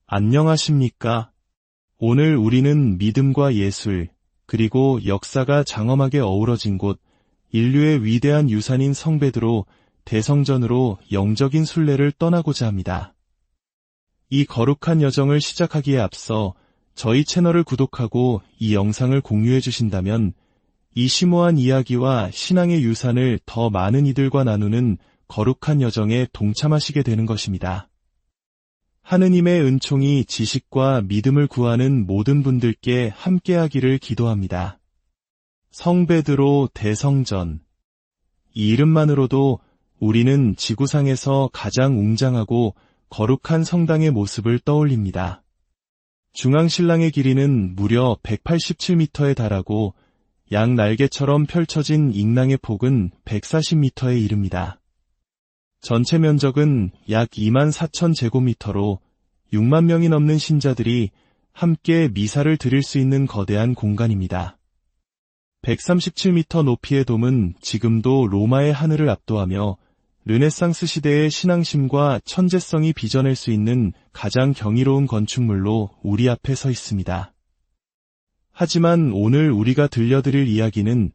안녕하십니까? 오늘 우리는 믿음과 예술, 그리고 역사가 장엄하게 어우러진 곳, 인류의 위대한 유산인 성베드로 대성전으로 영적인 순례를 떠나고자 합니다. 이 거룩한 여정을 시작하기에 앞서 저희 채널을 구독하고 이 영상을 공유해 주신다면 이 심오한 이야기와 신앙의 유산을 더 많은 이들과 나누는 거룩한 여정에 동참하시게 되는 것입니다. 하느님의 은총이 지식과 믿음을 구하는 모든 분들께 함께하기를 기도합니다. 성베드로 대성전. 이 이름만으로도 우리는 지구상에서 가장 웅장하고 거룩한 성당의 모습을 떠올립니다. 중앙신랑의 길이는 무려 187m에 달하고 양 날개처럼 펼쳐진 잉랑의 폭은 140m에 이릅니다. 전체 면적은 약 24,000제곱미터로 6만 명이 넘는 신자들이 함께 미사를 드릴 수 있는 거대한 공간입니다. 137m 높이의 돔은 지금도 로마의 하늘을 압도하며 르네상스 시대의 신앙심과 천재성이 빚어낼 수 있는 가장 경이로운 건축물로 우리 앞에 서 있습니다. 하지만 오늘 우리가 들려드릴 이야기는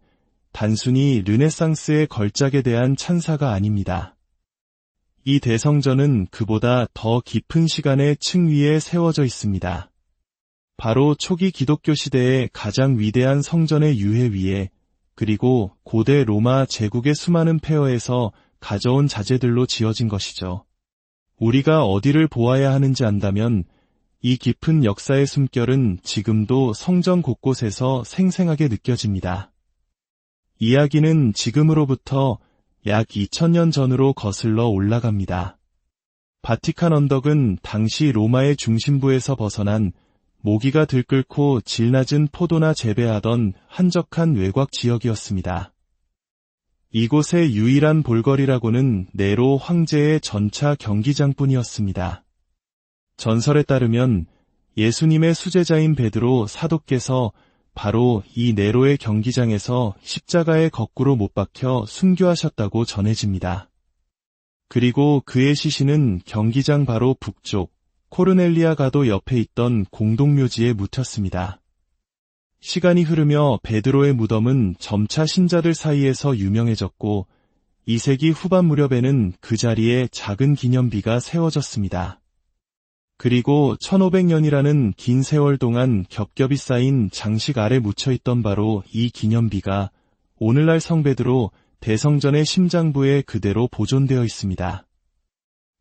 단순히 르네상스의 걸작에 대한 찬사가 아닙니다. 이 대성전은 그보다 더 깊은 시간의 층 위에 세워져 있습니다. 바로 초기 기독교 시대의 가장 위대한 성전의 유해 위에, 그리고 고대 로마 제국의 수많은 폐허에서 가져온 자재들로 지어진 것이죠. 우리가 어디를 보아야 하는지 안다면 이 깊은 역사의 숨결은 지금도 성전 곳곳에서 생생하게 느껴집니다. 이야기는 지금으로부터 약 2000년 전으로 거슬러 올라갑니다. 바티칸 언덕은 당시 로마의 중심부에서 벗어난 모기가 들끓고 질 낮은 포도나 재배하던 한적한 외곽 지역이었습니다. 이곳의 유일한 볼거리라고는 네로 황제의 전차 경기장뿐이었습니다. 전설에 따르면 예수님의 수제자인 베드로 사도께서 바로 이 네로의 경기장에서 십자가에 거꾸로 못 박혀 순교하셨다고 전해집니다. 그리고 그의 시신은 경기장 바로 북쪽 코르넬리아 가도 옆에 있던 공동묘지에 묻혔습니다. 시간이 흐르며 베드로의 무덤은 점차 신자들 사이에서 유명해졌고 2세기 후반 무렵에는 그 자리에 작은 기념비가 세워졌습니다. 그리고 1500년이라는 긴 세월 동안 겹겹이 쌓인 장식 아래 묻혀있던 바로 이 기념비가 오늘날 성베드로 대성전의 심장부에 그대로 보존되어 있습니다.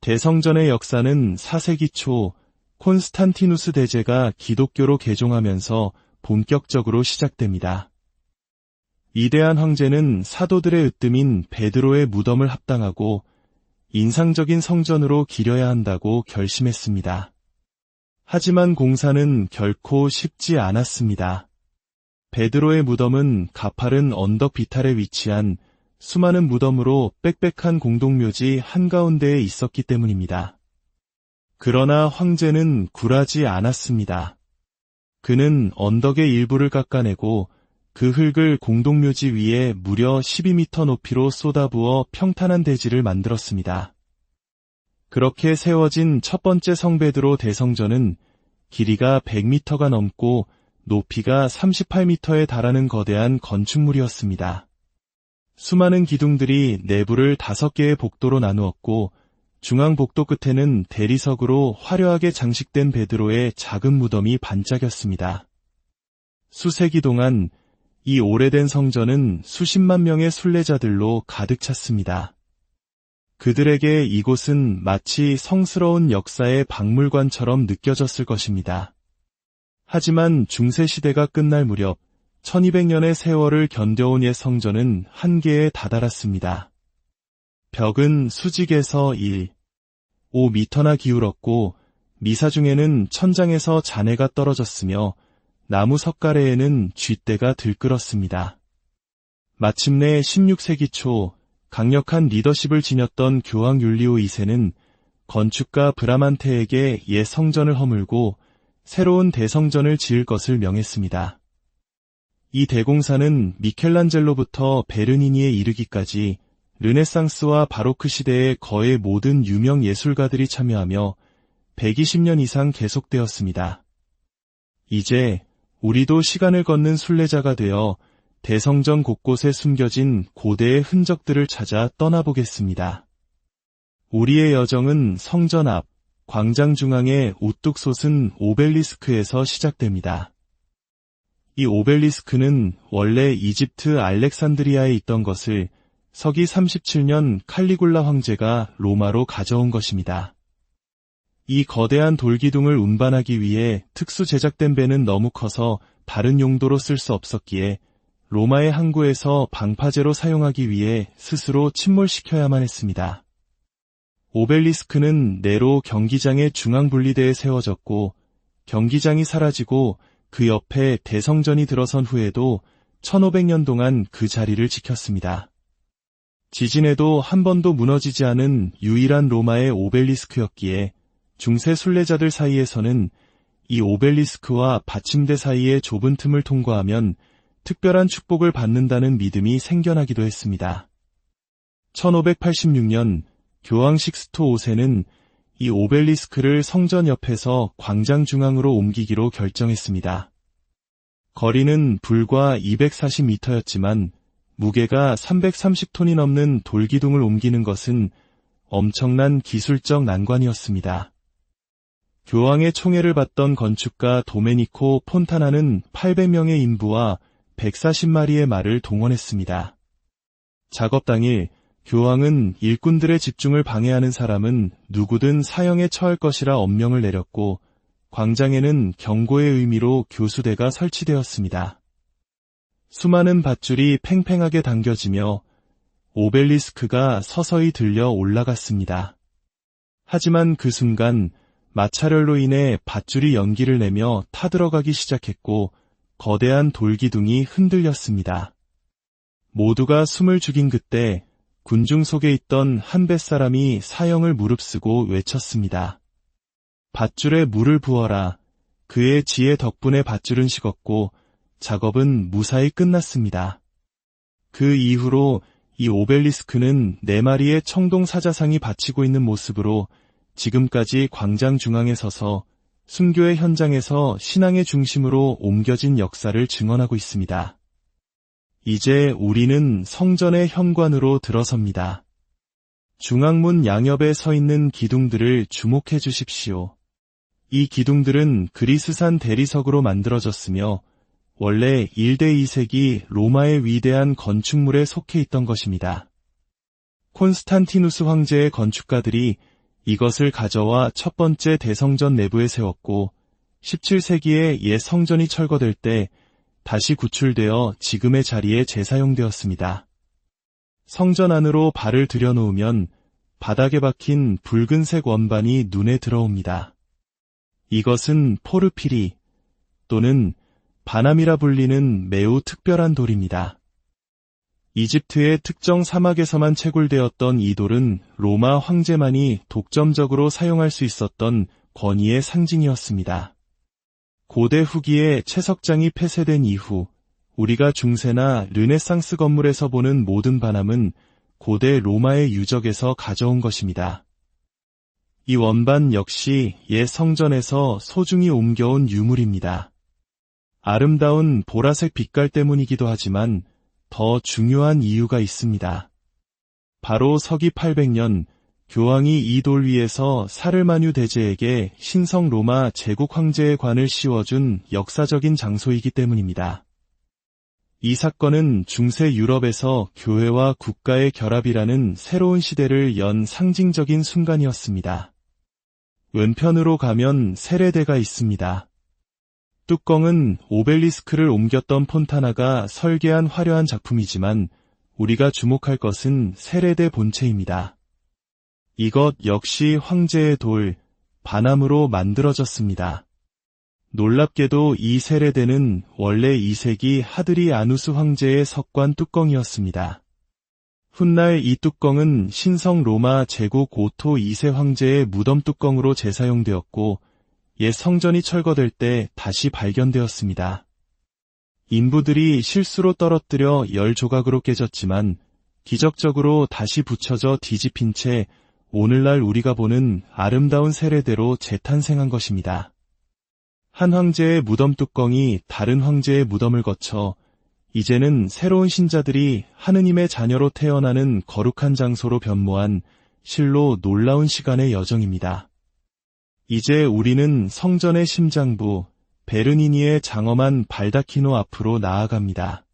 대성전의 역사는 4세기 초 콘스탄티누스 대제가 기독교로 개종하면서 본격적으로 시작됩니다. 위대한 황제는 사도들의 으뜸인 베드로의 무덤을 합당하고 인상적인 성전으로 기려야 한다고 결심했습니다. 하지만 공사는 결코 쉽지 않았습니다. 베드로의 무덤은 가파른 언덕 비탈에 위치한 수많은 무덤으로 빽빽한 공동묘지 한가운데에 있었기 때문입니다. 그러나 황제는 굴하지 않았습니다. 그는 언덕의 일부를 깎아내고 그 흙을 공동묘지 위에 무려 12m 높이로 쏟아부어 평탄한 대지를 만들었습니다. 그렇게 세워진 첫 번째 성베드로 대성전은 길이가 100m가 넘고 높이가 38m에 달하는 거대한 건축물이었습니다. 수많은 기둥들이 내부를 5개의 복도로 나누었고 중앙 복도 끝에는 대리석으로 화려하게 장식된 베드로의 작은 무덤이 반짝였습니다. 수세기 동안 이 오래된 성전은 수십만 명의 순례자들로 가득 찼습니다. 그들에게 이곳은 마치 성스러운 역사의 박물관처럼 느껴졌을 것입니다. 하지만 중세시대가 끝날 무렵 1200년의 세월을 견뎌온 옛 성전은 한계에 다다랐습니다. 벽은 수직에서 1.5m나 기울었고 미사 중에는 천장에서 잔해가 떨어졌으며 나무 석가래에는 쥐떼가 들끓었습니다. 마침내 16세기 초 강력한 리더십을 지녔던 교황 율리오 2세는 건축가 브라만테에게 옛 성전을 허물고 새로운 대성전을 지을 것을 명했습니다. 이 대공사는 미켈란젤로부터 베르니니에 이르기까지 르네상스와 바로크 시대의 거의 모든 유명 예술가들이 참여하며 120년 이상 계속되었습니다. 이제 우리도 시간을 걷는 순례자가 되어 대성전 곳곳에 숨겨진 고대의 흔적들을 찾아 떠나보겠습니다. 우리의 여정은 성전 앞, 광장 중앙에 우뚝 솟은 오벨리스크에서 시작됩니다. 이 오벨리스크는 원래 이집트 알렉산드리아에 있던 것을 서기 37년 칼리굴라 황제가 로마로 가져온 것입니다. 이 거대한 돌기둥을 운반하기 위해 특수 제작된 배는 너무 커서 다른 용도로 쓸 수 없었기에 로마의 항구에서 방파제로 사용하기 위해 스스로 침몰시켜야만 했습니다. 오벨리스크는 네로 경기장의 중앙 분리대에 세워졌고 경기장이 사라지고 그 옆에 대성전이 들어선 후에도 1500년 동안 그 자리를 지켰습니다. 지진에도 한 번도 무너지지 않은 유일한 로마의 오벨리스크였기에 중세 순례자들 사이에서는 이 오벨리스크와 받침대 사이의 좁은 틈을 통과하면 특별한 축복을 받는다는 믿음이 생겨나기도 했습니다. 1586년 교황 식스토 5세는 이 오벨리스크를 성전 옆에서 광장 중앙으로 옮기기로 결정했습니다. 거리는 불과 240m였지만 무게가 330톤이 넘는 돌기둥을 옮기는 것은 엄청난 기술적 난관이었습니다. 교황의 총애를 받던 건축가 도메니코 폰타나는 800명의 인부와 140마리의 말을 동원했습니다. 작업 당일 교황은 일꾼들의 집중을 방해하는 사람은 누구든 사형에 처할 것이라 엄명을 내렸고 광장에는 경고의 의미로 교수대가 설치되었습니다. 수많은 밧줄이 팽팽하게 당겨지며 오벨리스크가 서서히 들려 올라갔습니다. 하지만 그 순간 마찰열로 인해 밧줄이 연기를 내며 타들어가기 시작했고 거대한 돌기둥이 흔들렸습니다. 모두가 숨을 죽인 그때 군중 속에 있던 한 뱃사람이 사형을 무릅쓰고 외쳤습니다. 밧줄에 물을 부어라. 그의 지혜 덕분에 밧줄은 식었고 작업은 무사히 끝났습니다. 그 이후로 이 오벨리스크는 4마리의 청동 사자상이 받치고 있는 모습으로 지금까지 광장 중앙에 서서 순교의 현장에서 신앙의 중심으로 옮겨진 역사를 증언하고 있습니다. 이제 우리는 성전의 현관으로 들어섭니다. 중앙문 양옆에 서 있는 기둥들을 주목해 주십시오. 이 기둥들은 그리스산 대리석으로 만들어졌으며 원래 1대 2세기 로마의 위대한 건축물에 속해 있던 것입니다. 콘스탄티누스 황제의 건축가들이 이것을 가져와 첫 번째 대성전 내부에 세웠고 17세기에 옛 성전이 철거될 때 다시 구출되어 지금의 자리에 재사용되었습니다. 성전 안으로 발을 들여놓으면 바닥에 박힌 붉은색 원반이 눈에 들어옵니다. 이것은 포르피리 또는 바남이라 불리는 매우 특별한 돌입니다. 이집트의 특정 사막에서만 채굴되었던 이 돌은 로마 황제만이 독점적으로 사용할 수 있었던 권위의 상징이었습니다. 고대 후기에 채석장이 폐쇄된 이후 우리가 중세나 르네상스 건물에서 보는 모든 바남은 고대 로마의 유적에서 가져온 것입니다. 이 원반 역시 옛 성전에서 소중히 옮겨온 유물입니다. 아름다운 보라색 빛깔 때문이기도 하지만 더 중요한 이유가 있습니다. 바로 서기 800년 교황이 이 돌 위에서 사르마뉴 대제에게 신성 로마 제국 황제의 관을 씌워준 역사적인 장소이기 때문입니다. 이 사건은 중세 유럽에서 교회와 국가의 결합이라는 새로운 시대를 연 상징적인 순간이었습니다. 왼편으로 가면 세레대가 있습니다. 뚜껑은 오벨리스크를 옮겼던 폰타나가 설계한 화려한 작품이지만 우리가 주목할 것은 세레대 본체입니다. 이것 역시 황제의 돌, 바남으로 만들어졌습니다. 놀랍게도 이 세레대는 원래 2세기 하드리 아누스 황제의 석관 뚜껑이었습니다. 훗날 이 뚜껑은 신성 로마 제국 오토 2세 황제의 무덤 뚜껑으로 재사용되었고 옛 성전이 철거될 때 다시 발견되었습니다. 인부들이 실수로 떨어뜨려 10조각으로 깨졌지만 기적적으로 다시 붙여져 뒤집힌 채 오늘날 우리가 보는 아름다운 세례대로 재탄생한 것입니다. 한 황제의 무덤 뚜껑이 다른 황제의 무덤을 거쳐 이제는 새로운 신자들이 하느님의 자녀로 태어나는 거룩한 장소로 변모한 실로 놀라운 시간의 여정입니다. 이제 우리는 성전의 심장부 베르니니의 장엄한 발다키노 앞으로 나아갑니다.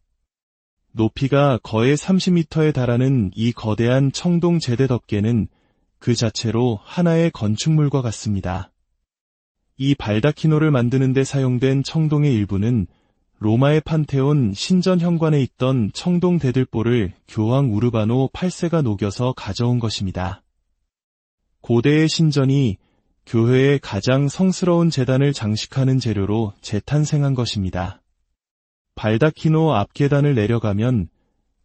높이가 거의 30m에 달하는 이 거대한 청동 제대 덮개는 그 자체로 하나의 건축물과 같습니다. 이 발다키노를 만드는 데 사용된 청동의 일부는 로마의 판테온 신전 현관에 있던 청동 대들보를 교황 우르바노 8세가 녹여서 가져온 것입니다. 고대의 신전이 교회의 가장 성스러운 제단을 장식하는 재료로 재탄생한 것입니다. 발다키노 앞 계단을 내려가면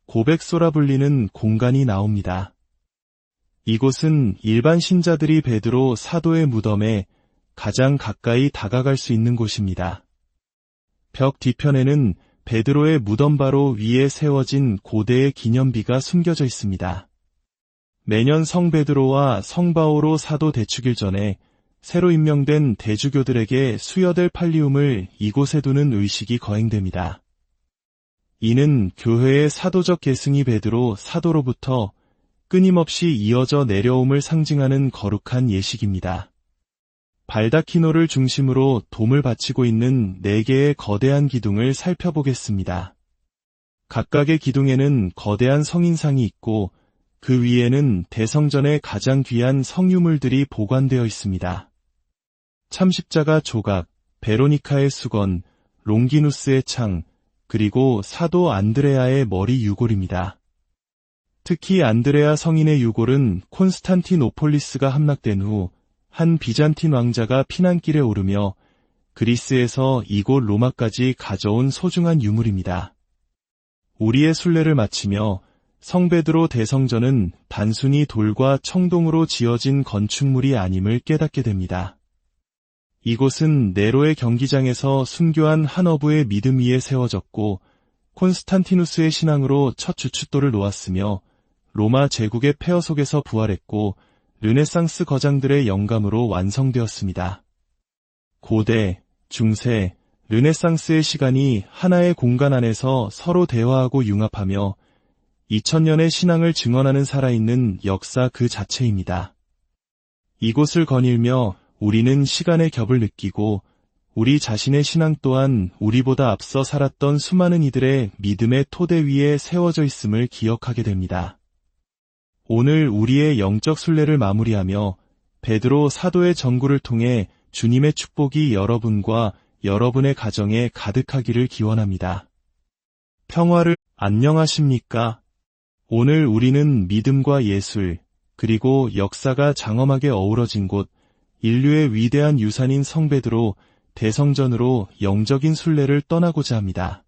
고백소라 불리는 공간이 나옵니다. 이곳은 일반 신자들이 베드로 사도의 무덤에 가장 가까이 다가갈 수 있는 곳입니다. 벽 뒤편에는 베드로의 무덤 바로 위에 세워진 고대의 기념비가 숨겨져 있습니다. 매년 성 베드로와 성 바오로 사도 대축일 전에 새로 임명된 대주교들에게 수여될 팔리움을 이곳에 두는 의식이 거행됩니다. 이는 교회의 사도적 계승이 베드로 사도로부터 끊임없이 이어져 내려옴을 상징하는 거룩한 예식입니다. 발다키노를 중심으로 돔을 바치고 있는 4개의 거대한 기둥을 살펴보겠습니다. 각각의 기둥에는 거대한 성인상이 있고 그 위에는 대성전의 가장 귀한 성유물들이 보관되어 있습니다. 참십자가 조각, 베로니카의 수건, 롱기누스의 창, 그리고 사도 안드레아의 머리 유골입니다. 특히 안드레아 성인의 유골은 콘스탄티노폴리스가 함락된 후 한 비잔틴 왕자가 피난길에 오르며 그리스에서 이곳 로마까지 가져온 소중한 유물입니다. 우리의 순례를 마치며 성베드로 대성전은 단순히 돌과 청동으로 지어진 건축물이 아님을 깨닫게 됩니다. 이곳은 네로의 경기장에서 순교한 한 어부의 믿음 위에 세워졌고 콘스탄티누스의 신앙으로 첫 주춧돌을 놓았으며 로마 제국의 폐허 속에서 부활했고 르네상스 거장들의 영감으로 완성되었습니다. 고대, 중세, 르네상스의 시간이 하나의 공간 안에서 서로 대화하고 융합하며 2000년의 신앙을 증언하는 살아있는 역사 그 자체입니다. 이곳을 거닐며 우리는 시간의 겹을 느끼고 우리 자신의 신앙 또한 우리보다 앞서 살았던 수많은 이들의 믿음의 토대 위에 세워져 있음을 기억하게 됩니다. 오늘 우리의 영적 순례를 마무리하며 베드로 사도의 전구를 통해 주님의 축복이 여러분과 여러분의 가정에 가득하기를 기원합니다. 평화를 안녕하십니까? 오늘 우리는 믿음과 예술, 그리고 역사가 장엄하게 어우러진 곳, 인류의 위대한 유산인 성베드로 대성전으로 영적인 순례를 떠나고자 합니다.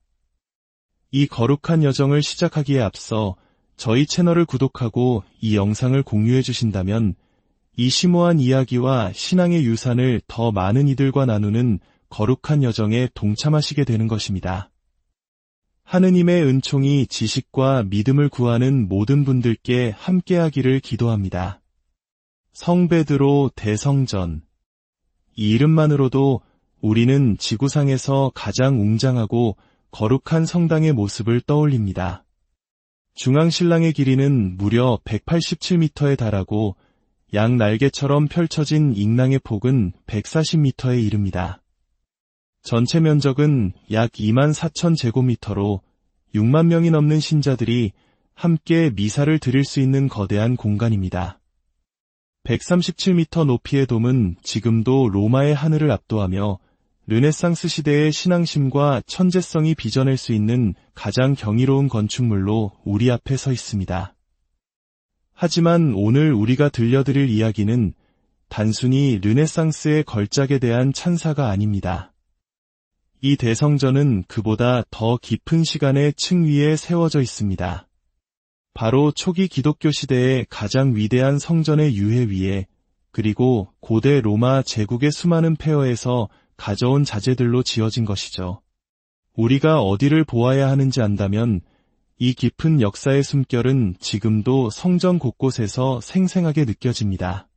이 거룩한 여정을 시작하기에 앞서 저희 채널을 구독하고 이 영상을 공유해 주신다면 이 심오한 이야기와 신앙의 유산을 더 많은 이들과 나누는 거룩한 여정에 동참하시게 되는 것입니다. 하느님의 은총이 지식과 믿음을 구하는 모든 분들께 함께하기를 기도합니다. 성베드로 대성전. 이 이름만으로도 우리는 지구상에서 가장 웅장하고 거룩한 성당의 모습을 떠올립니다. 중앙신랑의 길이는 무려 187m에 달하고 양 날개처럼 펼쳐진 잉랑의 폭은 140m에 이릅니다. 전체 면적은 약 24,000제곱미터로 6만 명이 넘는 신자들이 함께 미사를 드릴 수 있는 거대한 공간입니다. 137m 높이의 돔은 지금도 로마의 하늘을 압도하며 르네상스 시대의 신앙심과 천재성이 빚어낼 수 있는 가장 경이로운 건축물로 우리 앞에 서 있습니다. 하지만 오늘 우리가 들려드릴 이야기는 단순히 르네상스의 걸작에 대한 찬사가 아닙니다. 이 대성전은 그보다 더 깊은 시간의 층 위에 세워져 있습니다. 바로 초기 기독교 시대의 가장 위대한 성전의 유해 위에, 그리고 고대 로마 제국의 수많은 폐허에서 가져온 자재들로 지어진 것이죠. 우리가 어디를 보아야 하는지 안다면 이 깊은 역사의 숨결은 지금도 성전 곳곳에서 생생하게 느껴집니다.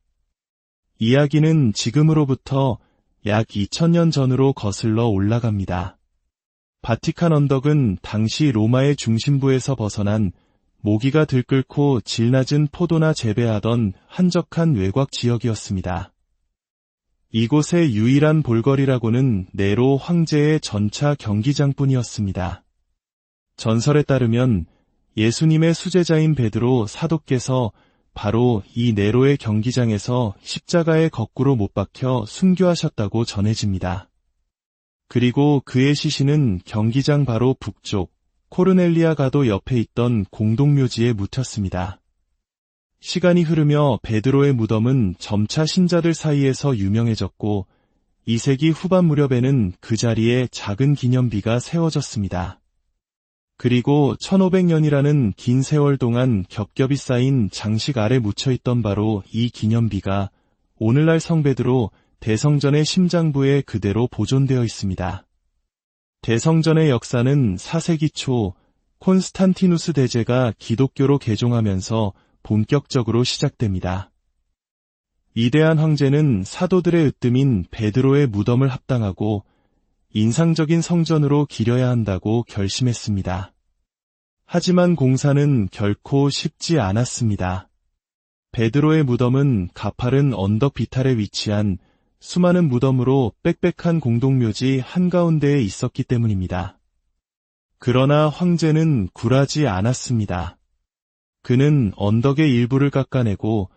이야기는 지금으로부터 약 2000년 전으로 거슬러 올라갑니다. 바티칸 언덕은 당시 로마의 중심부에서 벗어난 모기가 들끓고 질 낮은 포도나 재배하던 한적한 외곽 지역이었습니다. 이곳의 유일한 볼거리라고는 네로 황제의 전차 경기장뿐이었습니다. 전설에 따르면 예수님의 수제자인 베드로 사도께서 바로 이 네로의 경기장에서 십자가에 거꾸로 못 박혀 순교하셨다고 전해집니다. 그리고 그의 시신은 경기장 바로 북쪽 코르넬리아 가도 옆에 있던 공동묘지에 묻혔습니다. 시간이 흐르며 베드로의 무덤은 점차 신자들 사이에서 유명해졌고 2세기 후반 무렵에는 그 자리에 작은 기념비가 세워졌습니다. 그리고 1500년이라는 긴 세월 동안 겹겹이 쌓인 장식 아래 묻혀있던 바로 이 기념비가 오늘날 성베드로 대성전의 심장부에 그대로 보존되어 있습니다. 대성전의 역사는 4세기 초 콘스탄티누스 대제가 기독교로 개종하면서 본격적으로 시작됩니다. 위대한 황제는 사도들의 으뜸인 베드로의 무덤을 합당하고 인상적인 성전으로 기려야 한다고 결심했습니다. 하지만 공사는 결코 쉽지 않았습니다. 베드로의 무덤은 가파른 언덕 비탈에 위치한 수많은 무덤으로 빽빽한 공동묘지 한가운데에 있었기 때문입니다. 그러나 황제는 굴하지 않았습니다. 그는 언덕의 일부를 깎아내고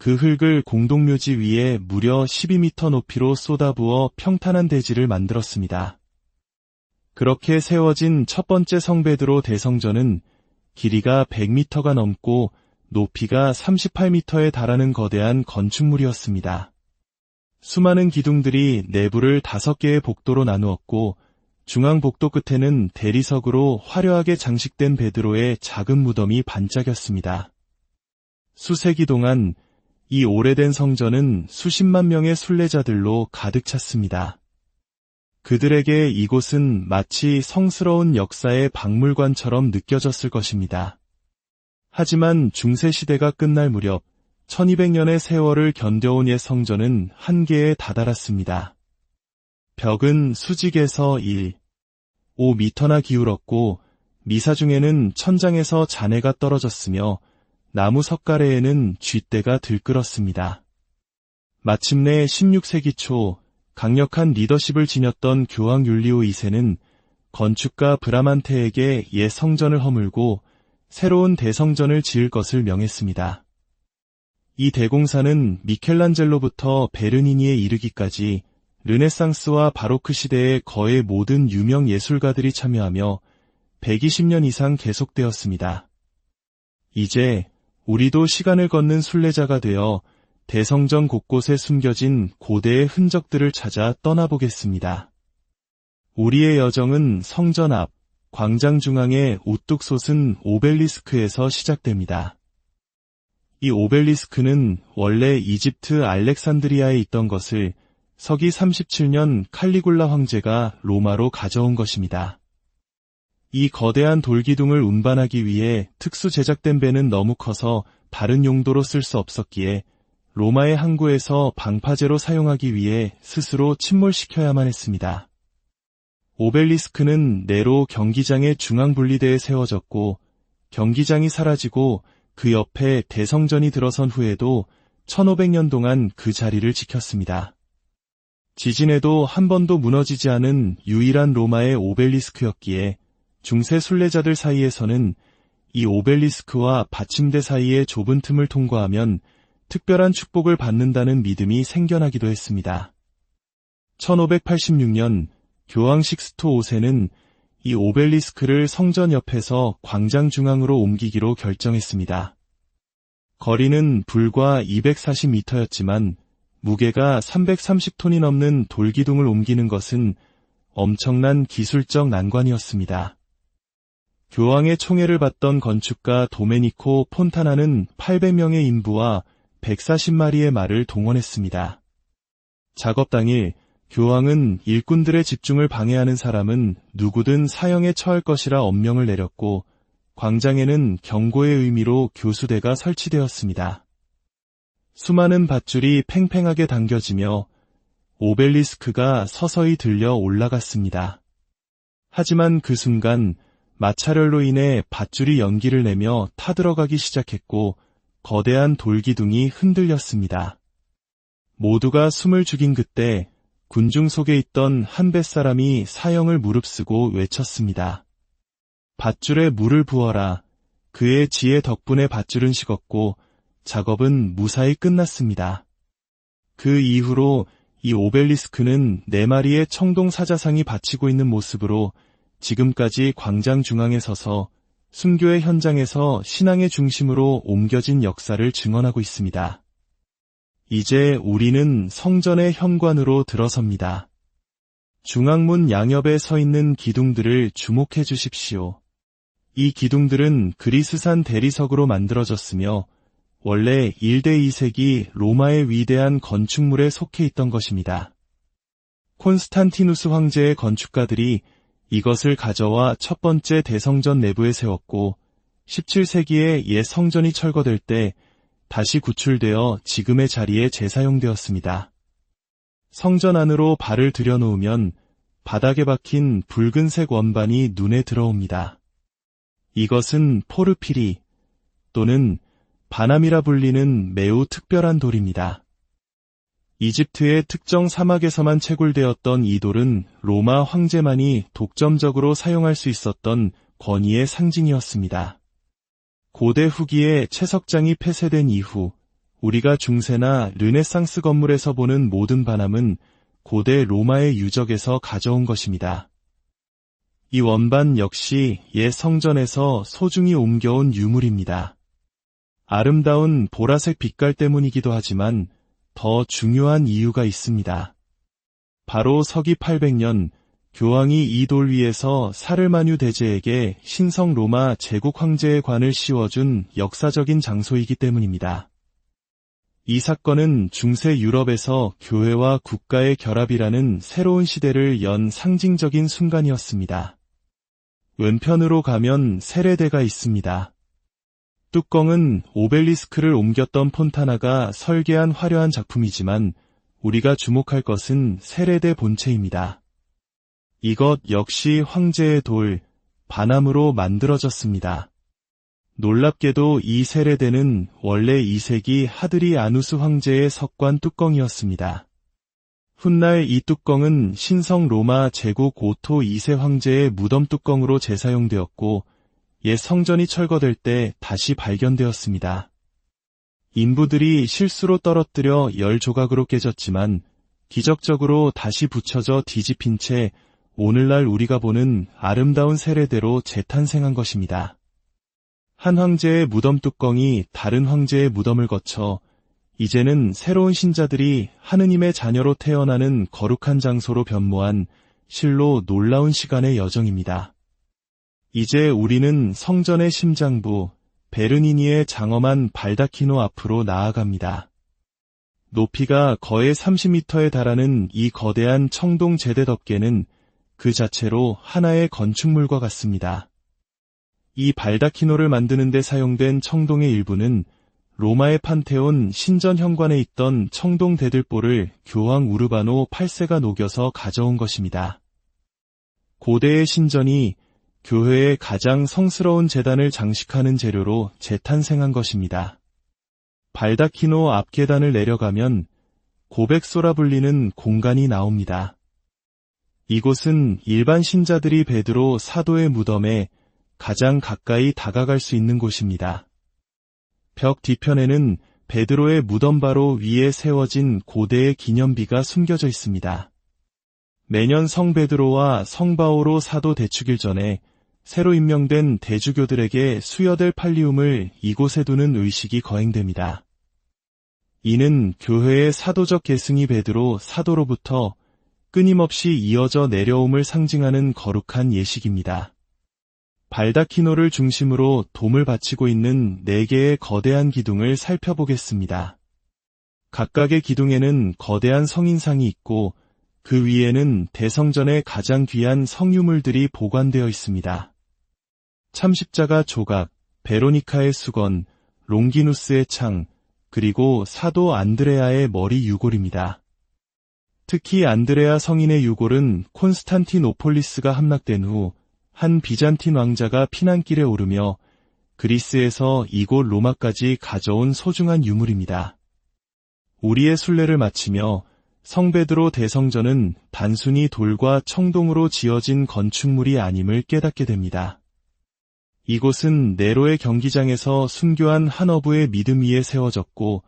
그 흙을 공동묘지 위에 무려 12m 높이로 쏟아부어 평탄한 대지를 만들었습니다. 그렇게 세워진 첫 번째 성베드로 대성전은 길이가 100m가 넘고 높이가 38m에 달하는 거대한 건축물이었습니다. 수많은 기둥들이 내부를 5개의 복도로 나누었고 중앙 복도 끝에는 대리석으로 화려하게 장식된 베드로의 작은 무덤이 반짝였습니다. 수세기 동안 이 오래된 성전은 수십만 명의 순례자들로 가득 찼습니다. 그들에게 이곳은 마치 성스러운 역사의 박물관처럼 느껴졌을 것입니다. 하지만 중세시대가 끝날 무렵 1200년의 세월을 견뎌온 옛 성전은 한계에 다다랐습니다. 벽은 수직에서 1.5m나 기울었고 미사 중에는 천장에서 잔해가 떨어졌으며 나무 석가래에는 쥐떼가 들끓었습니다. 마침내 16세기 초 강력한 리더십을 지녔던 교황 율리오 2세는 건축가 브라만테에게 옛 성전을 허물고 새로운 대성전을 지을 것을 명했습니다. 이 대공사는 미켈란젤로부터 베르니니에 이르기까지 르네상스와 바로크 시대의 거의 모든 유명 예술가들이 참여하며 120년 이상 계속되었습니다. 이제 우리도 시간을 걷는 순례자가 되어 대성전 곳곳에 숨겨진 고대의 흔적들을 찾아 떠나보겠습니다. 우리의 여정은 성전 앞 광장 중앙의 우뚝 솟은 오벨리스크에서 시작됩니다. 이 오벨리스크는 원래 이집트 알렉산드리아에 있던 것을 서기 37년 칼리굴라 황제가 로마로 가져온 것입니다. 이 거대한 돌기둥을 운반하기 위해 특수 제작된 배는 너무 커서 다른 용도로 쓸 수 없었기에 로마의 항구에서 방파제로 사용하기 위해 스스로 침몰시켜야만 했습니다. 오벨리스크는 네로 경기장의 중앙 분리대에 세워졌고 경기장이 사라지고 그 옆에 대성전이 들어선 후에도 1500년 동안 그 자리를 지켰습니다. 지진에도 한 번도 무너지지 않은 유일한 로마의 오벨리스크였기에 중세 순례자들 사이에서는 이 오벨리스크와 받침대 사이의 좁은 틈을 통과하면 특별한 축복을 받는다는 믿음이 생겨나기도 했습니다. 1586년 교황 식스토 5세는 이 오벨리스크를 성전 옆에서 광장 중앙으로 옮기기로 결정했습니다. 거리는 불과 240m였지만 무게가 330톤이 넘는 돌기둥을 옮기는 것은 엄청난 기술적 난관이었습니다. 교황의 총애를 받던 건축가 도메니코 폰타나는 800명의 인부와 140마리의 말을 동원했습니다. 작업 당일 교황은 일꾼들의 집중을 방해하는 사람은 누구든 사형에 처할 것이라 엄명을 내렸고 광장에는 경고의 의미로 교수대가 설치되었습니다. 수많은 밧줄이 팽팽하게 당겨지며 오벨리스크가 서서히 들려 올라갔습니다. 하지만 그 순간 마찰열로 인해 밧줄이 연기를 내며 타들어가기 시작했고 거대한 돌기둥이 흔들렸습니다. 모두가 숨을 죽인 그때 군중 속에 있던 한 뱃사람이 사형을 무릅쓰고 외쳤습니다. 밧줄에 물을 부어라. 그의 지혜 덕분에 밧줄은 식었고 작업은 무사히 끝났습니다. 그 이후로 이 오벨리스크는 4마리의 청동 사자상이 받치고 있는 모습으로 지금까지 광장 중앙에 서서 순교의 현장에서 신앙의 중심으로 옮겨진 역사를 증언하고 있습니다. 이제 우리는 성전의 현관으로 들어섭니다. 중앙문 양옆에 서 있는 기둥들을 주목해 주십시오. 이 기둥들은 그리스산 대리석으로 만들어졌으며 원래 1대 2세기 로마의 위대한 건축물에 속해 있던 것입니다. 콘스탄티누스 황제의 건축가들이 이것을 가져와 첫 번째 대성전 내부에 세웠고 17세기에 옛 성전이 철거될 때 다시 구출되어 지금의 자리에 재사용되었습니다. 성전 안으로 발을 들여놓으면 바닥에 박힌 붉은색 원반이 눈에 들어옵니다. 이것은 포르피리 또는 바남이라 불리는 매우 특별한 돌입니다. 이집트의 특정 사막에서만 채굴되었던 이 돌은 로마 황제만이 독점적으로 사용할 수 있었던 권위의 상징이었습니다. 고대 후기에 채석장이 폐쇄된 이후 우리가 중세나 르네상스 건물에서 보는 모든 바남은 고대 로마의 유적에서 가져온 것입니다. 이 원반 역시 옛 성전에서 소중히 옮겨온 유물입니다. 아름다운 보라색 빛깔 때문이기도 하지만 더 중요한 이유가 있습니다. 바로 서기 800년 교황이 이 돌 위에서 사르마뉴 대제에게 신성 로마 제국 황제의 관을 씌워준 역사적인 장소이기 때문입니다. 이 사건은 중세 유럽에서 교회와 국가의 결합이라는 새로운 시대를 연 상징적인 순간이었습니다. 왼편으로 가면 세레대가 있습니다. 뚜껑은 오벨리스크를 옮겼던 폰타나가 설계한 화려한 작품이지만 우리가 주목할 것은 세레대 본체입니다. 이것 역시 황제의 돌, 바남으로 만들어졌습니다. 놀랍게도 이 세레대는 원래 2세기 하드리아누스 황제의 석관 뚜껑이었습니다. 훗날 이 뚜껑은 신성 로마 제국 오토 2세 황제의 무덤 뚜껑으로 재사용되었고 옛 성전이 철거될 때 다시 발견되었습니다. 인부들이 실수로 떨어뜨려 10조각으로 깨졌지만 기적적으로 다시 붙여져 뒤집힌 채 오늘날 우리가 보는 아름다운 세례대로 재탄생한 것입니다. 한 황제의 무덤 뚜껑이 다른 황제의 무덤을 거쳐 이제는 새로운 신자들이 하느님의 자녀로 태어나는 거룩한 장소로 변모한 실로 놀라운 시간의 여정입니다. 이제 우리는 성전의 심장부 베르니니의 장엄한 발다키노 앞으로 나아갑니다. 높이가 거의 30m에 달하는 이 거대한 청동 제대 덮개는 그 자체로 하나의 건축물과 같습니다. 이 발다키노를 만드는 데 사용된 청동의 일부는 로마의 판테온 신전 현관에 있던 청동 대들보를 교황 우르바노 8세가 녹여서 가져온 것입니다. 고대의 신전이 교회의 가장 성스러운 제단을 장식하는 재료로 재탄생한 것입니다. 발다키노 앞 계단을 내려가면 고백소라 불리는 공간이 나옵니다. 이곳은 일반 신자들이 베드로 사도의 무덤에 가장 가까이 다가갈 수 있는 곳입니다. 벽 뒤편에는 베드로의 무덤 바로 위에 세워진 고대의 기념비가 숨겨져 있습니다. 매년 성 베드로와 성 바오로 사도 대축일 전에 새로 임명된 대주교들에게 수여될 팔리움을 이곳에 두는 의식이 거행됩니다. 이는 교회의 사도적 계승이 베드로 사도로부터 끊임없이 이어져 내려옴을 상징하는 거룩한 예식입니다. 발다키노를 중심으로 돔을 바치고 있는 4개의 거대한 기둥을 살펴보겠습니다. 각각의 기둥에는 거대한 성인상이 있고 그 위에는 대성전의 가장 귀한 성유물들이 보관되어 있습니다. 참십자가 조각, 베로니카의 수건, 롱기누스의 창, 그리고 사도 안드레아의 머리 유골입니다. 특히 안드레아 성인의 유골은 콘스탄티노폴리스가 함락된 후 한 비잔틴 왕자가 피난길에 오르며 그리스에서 이곳 로마까지 가져온 소중한 유물입니다. 우리의 순례를 마치며 성베드로 대성전은 단순히 돌과 청동으로 지어진 건축물이 아님을 깨닫게 됩니다. 이곳은 네로의 경기장에서 순교한 한 어부의 믿음 위에 세워졌고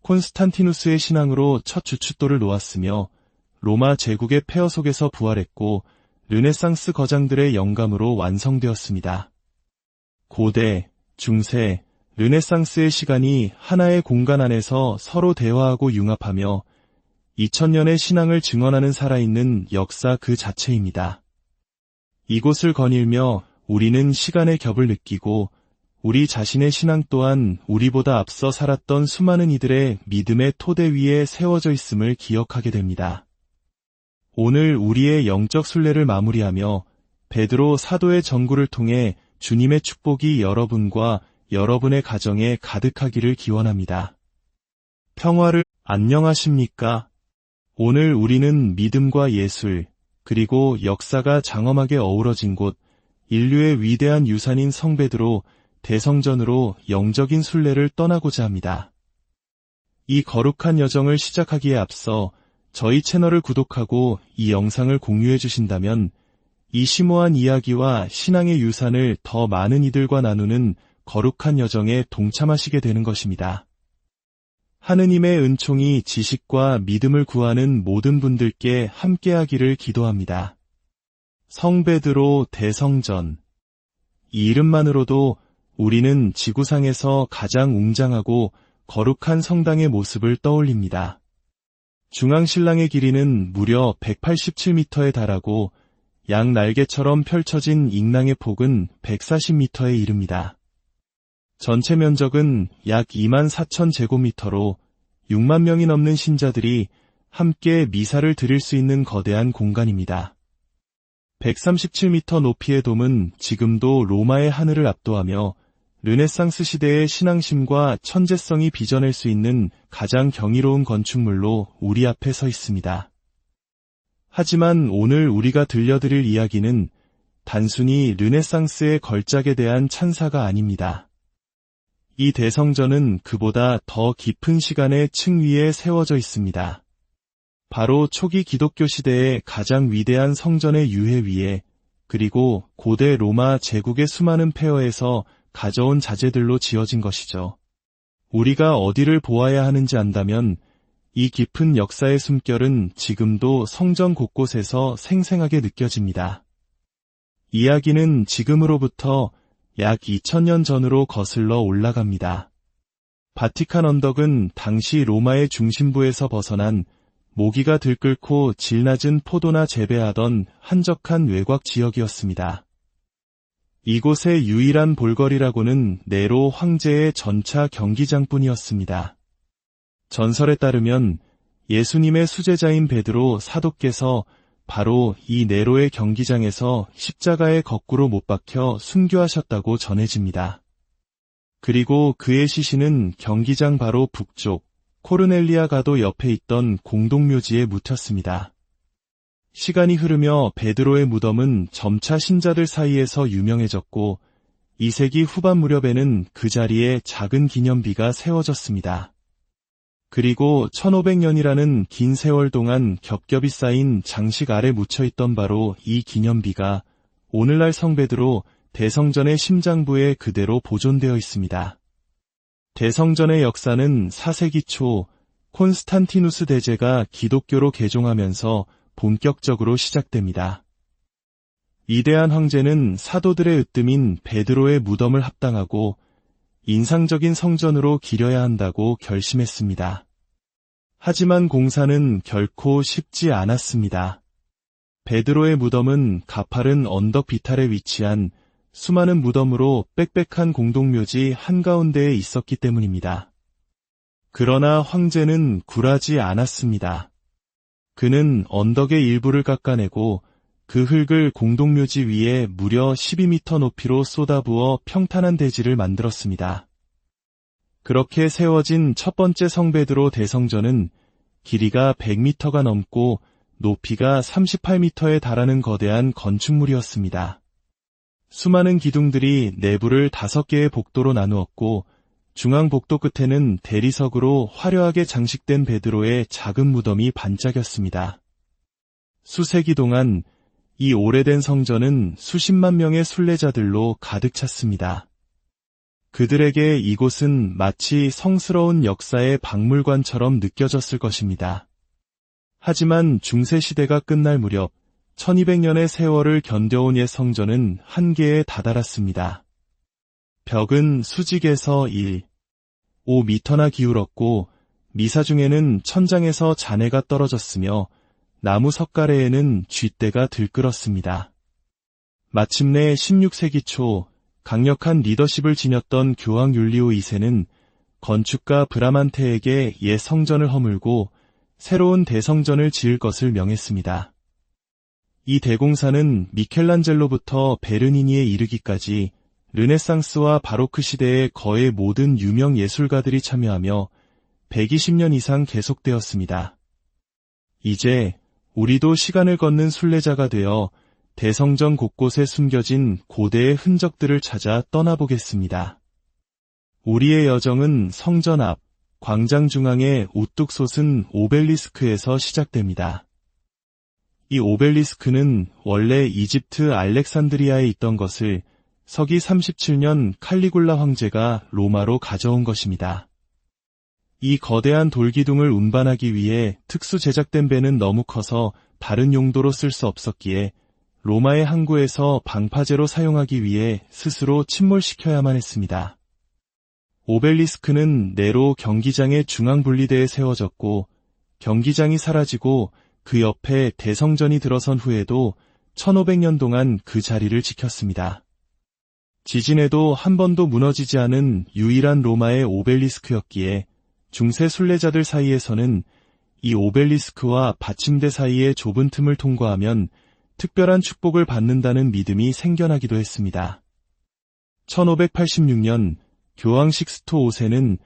콘스탄티누스의 신앙으로 첫 주춧돌을 놓았으며 로마 제국의 폐허 속에서 부활했고 르네상스 거장들의 영감으로 완성되었습니다. 고대, 중세, 르네상스의 시간이 하나의 공간 안에서 서로 대화하고 융합하며 2000년의 신앙을 증언하는 살아있는 역사 그 자체입니다. 이곳을 거닐며 우리는 시간의 겹을 느끼고 우리 자신의 신앙 또한 우리보다 앞서 살았던 수많은 이들의 믿음의 토대 위에 세워져 있음을 기억하게 됩니다. 오늘 우리의 영적 순례를 마무리하며 베드로 사도의 전구를 통해 주님의 축복이 여러분과 여러분의 가정에 가득하기를 기원합니다. 평화를 안녕하십니까? 오늘 우리는 믿음과 예술, 그리고 역사가 장엄하게 어우러진 곳, 인류의 위대한 유산인 성베드로 대성전으로 영적인 순례를 떠나고자 합니다. 이 거룩한 여정을 시작하기에 앞서 저희 채널을 구독하고 이 영상을 공유해 주신다면 이 심오한 이야기와 신앙의 유산을 더 많은 이들과 나누는 거룩한 여정에 동참하시게 되는 것입니다. 하느님의 은총이 지식과 믿음을 구하는 모든 분들께 함께하기를 기도합니다. 성베드로 대성전. 이 이름만으로도 우리는 지구상에서 가장 웅장하고 거룩한 성당의 모습을 떠올립니다. 중앙신랑의 길이는 무려 187m에 달하고 양 날개처럼 펼쳐진 잉랑의 폭은 140m에 이릅니다. 전체 면적은 약 24,000제곱미터로 6만 명이 넘는 신자들이 함께 미사를 드릴 수 있는 거대한 공간입니다. 137m 높이의 돔은 지금도 로마의 하늘을 압도하며 르네상스 시대의 신앙심과 천재성이 빚어낼 수 있는 가장 경이로운 건축물로 우리 앞에 서 있습니다. 하지만 오늘 우리가 들려드릴 이야기는 단순히 르네상스의 걸작에 대한 찬사가 아닙니다. 이 대성전은 그보다 더 깊은 시간의 층 위에 세워져 있습니다. 바로 초기 기독교 시대의 가장 위대한 성전의 유해 위에, 그리고 고대 로마 제국의 수많은 폐허에서 가져온 자재들로 지어진 것이죠. 우리가 어디를 보아야 하는지 안다면 이 깊은 역사의 숨결은 지금도 성전 곳곳에서 생생하게 느껴집니다. 이야기는 지금으로부터 약 2000년 전으로 거슬러 올라갑니다. 바티칸 언덕은 당시 로마의 중심부에서 벗어난 모기가 들끓고 질 낮은 포도나 재배하던 한적한 외곽 지역이었습니다. 이곳의 유일한 볼거리라고는 네로 황제의 전차 경기장뿐이었습니다. 전설에 따르면 예수님의 수제자인 베드로 사도께서 바로 이 네로의 경기장에서 십자가에 거꾸로 못 박혀 순교하셨다고 전해집니다. 그리고 그의 시신은 경기장 바로 북쪽 코르넬리아 가도 옆에 있던 공동묘지에 묻혔습니다. 시간이 흐르며 베드로의 무덤은 점차 신자들 사이에서 유명해졌고 2세기 후반 무렵에는 그 자리에 작은 기념비가 세워졌습니다. 그리고 1500년이라는 긴 세월 동안 겹겹이 쌓인 장식 아래 묻혀있던 바로 이 기념비가 오늘날 성베드로 대성전의 심장부에 그대로 보존되어 있습니다. 대성전의 역사는 4세기 초 콘스탄티누스 대제가 기독교로 개종하면서 본격적으로 시작됩니다. 위대한 황제는 사도들의 으뜸인 베드로의 무덤을 합당하고 인상적인 성전으로 기려야 한다고 결심했습니다. 하지만 공사는 결코 쉽지 않았습니다. 베드로의 무덤은 가파른 언덕 비탈에 위치한 수많은 무덤으로 빽빽한 공동묘지 한가운데에 있었기 때문입니다. 그러나 황제는 굴하지 않았습니다. 그는 언덕의 일부를 깎아내고 그 흙을 공동묘지 위에 무려 12m 높이로 쏟아부어 평탄한 대지를 만들었습니다. 그렇게 세워진 첫 번째 성베드로 대성전은 길이가 100m가 넘고 높이가 38m에 달하는 거대한 건축물이었습니다. 수많은 기둥들이 내부를 5개의 복도로 나누었고 중앙 복도 끝에는 대리석으로 화려하게 장식된 베드로의 작은 무덤이 반짝였습니다. 수세기 동안 이 오래된 성전은 수십만 명의 순례자들로 가득 찼습니다. 그들에게 이곳은 마치 성스러운 역사의 박물관처럼 느껴졌을 것입니다. 하지만 중세시대가 끝날 무렵 1200년의 세월을 견뎌온 옛 성전은 한계에 다다랐습니다. 벽은 수직에서 1.5m나 기울었고 미사 중에는 천장에서 잔해가 떨어졌으며 나무 석가래에는 쥐떼가 들끓었습니다. 마침내 16세기 초 강력한 리더십을 지녔던 교황 율리오 2세는 건축가 브라만테에게 옛 성전을 허물고 새로운 대성전을 지을 것을 명했습니다. 이 대공사는 미켈란젤로부터 베르니니에 이르기까지 르네상스와 바로크 시대의 거의 모든 유명 예술가들이 참여하며 120년 이상 계속되었습니다. 이제 우리도 시간을 걷는 순례자가 되어 대성전 곳곳에 숨겨진 고대의 흔적들을 찾아 떠나보겠습니다. 우리의 여정은 성전 앞, 광장 중앙의 우뚝 솟은 오벨리스크에서 시작됩니다. 이 오벨리스크는 원래 이집트 알렉산드리아에 있던 것을 서기 37년 칼리굴라 황제가 로마로 가져온 것입니다. 이 거대한 돌기둥을 운반하기 위해 특수 제작된 배는 너무 커서 다른 용도로 쓸 수 없었기에 로마의 항구에서 방파제로 사용하기 위해 스스로 침몰시켜야만 했습니다. 오벨리스크는 네로 경기장의 중앙 분리대에 세워졌고 경기장이 사라지고 그 옆에 대성전이 들어선 후에도 1500년 동안 그 자리를 지켰습니다. 지진에도 한 번도 무너지지 않은 유일한 로마의 오벨리스크였기에 중세 순례자들 사이에서는 이 오벨리스크와 받침대 사이의 좁은 틈을 통과하면 특별한 축복을 받는다는 믿음이 생겨나기도 했습니다. 1586년 교황 식스토 5세는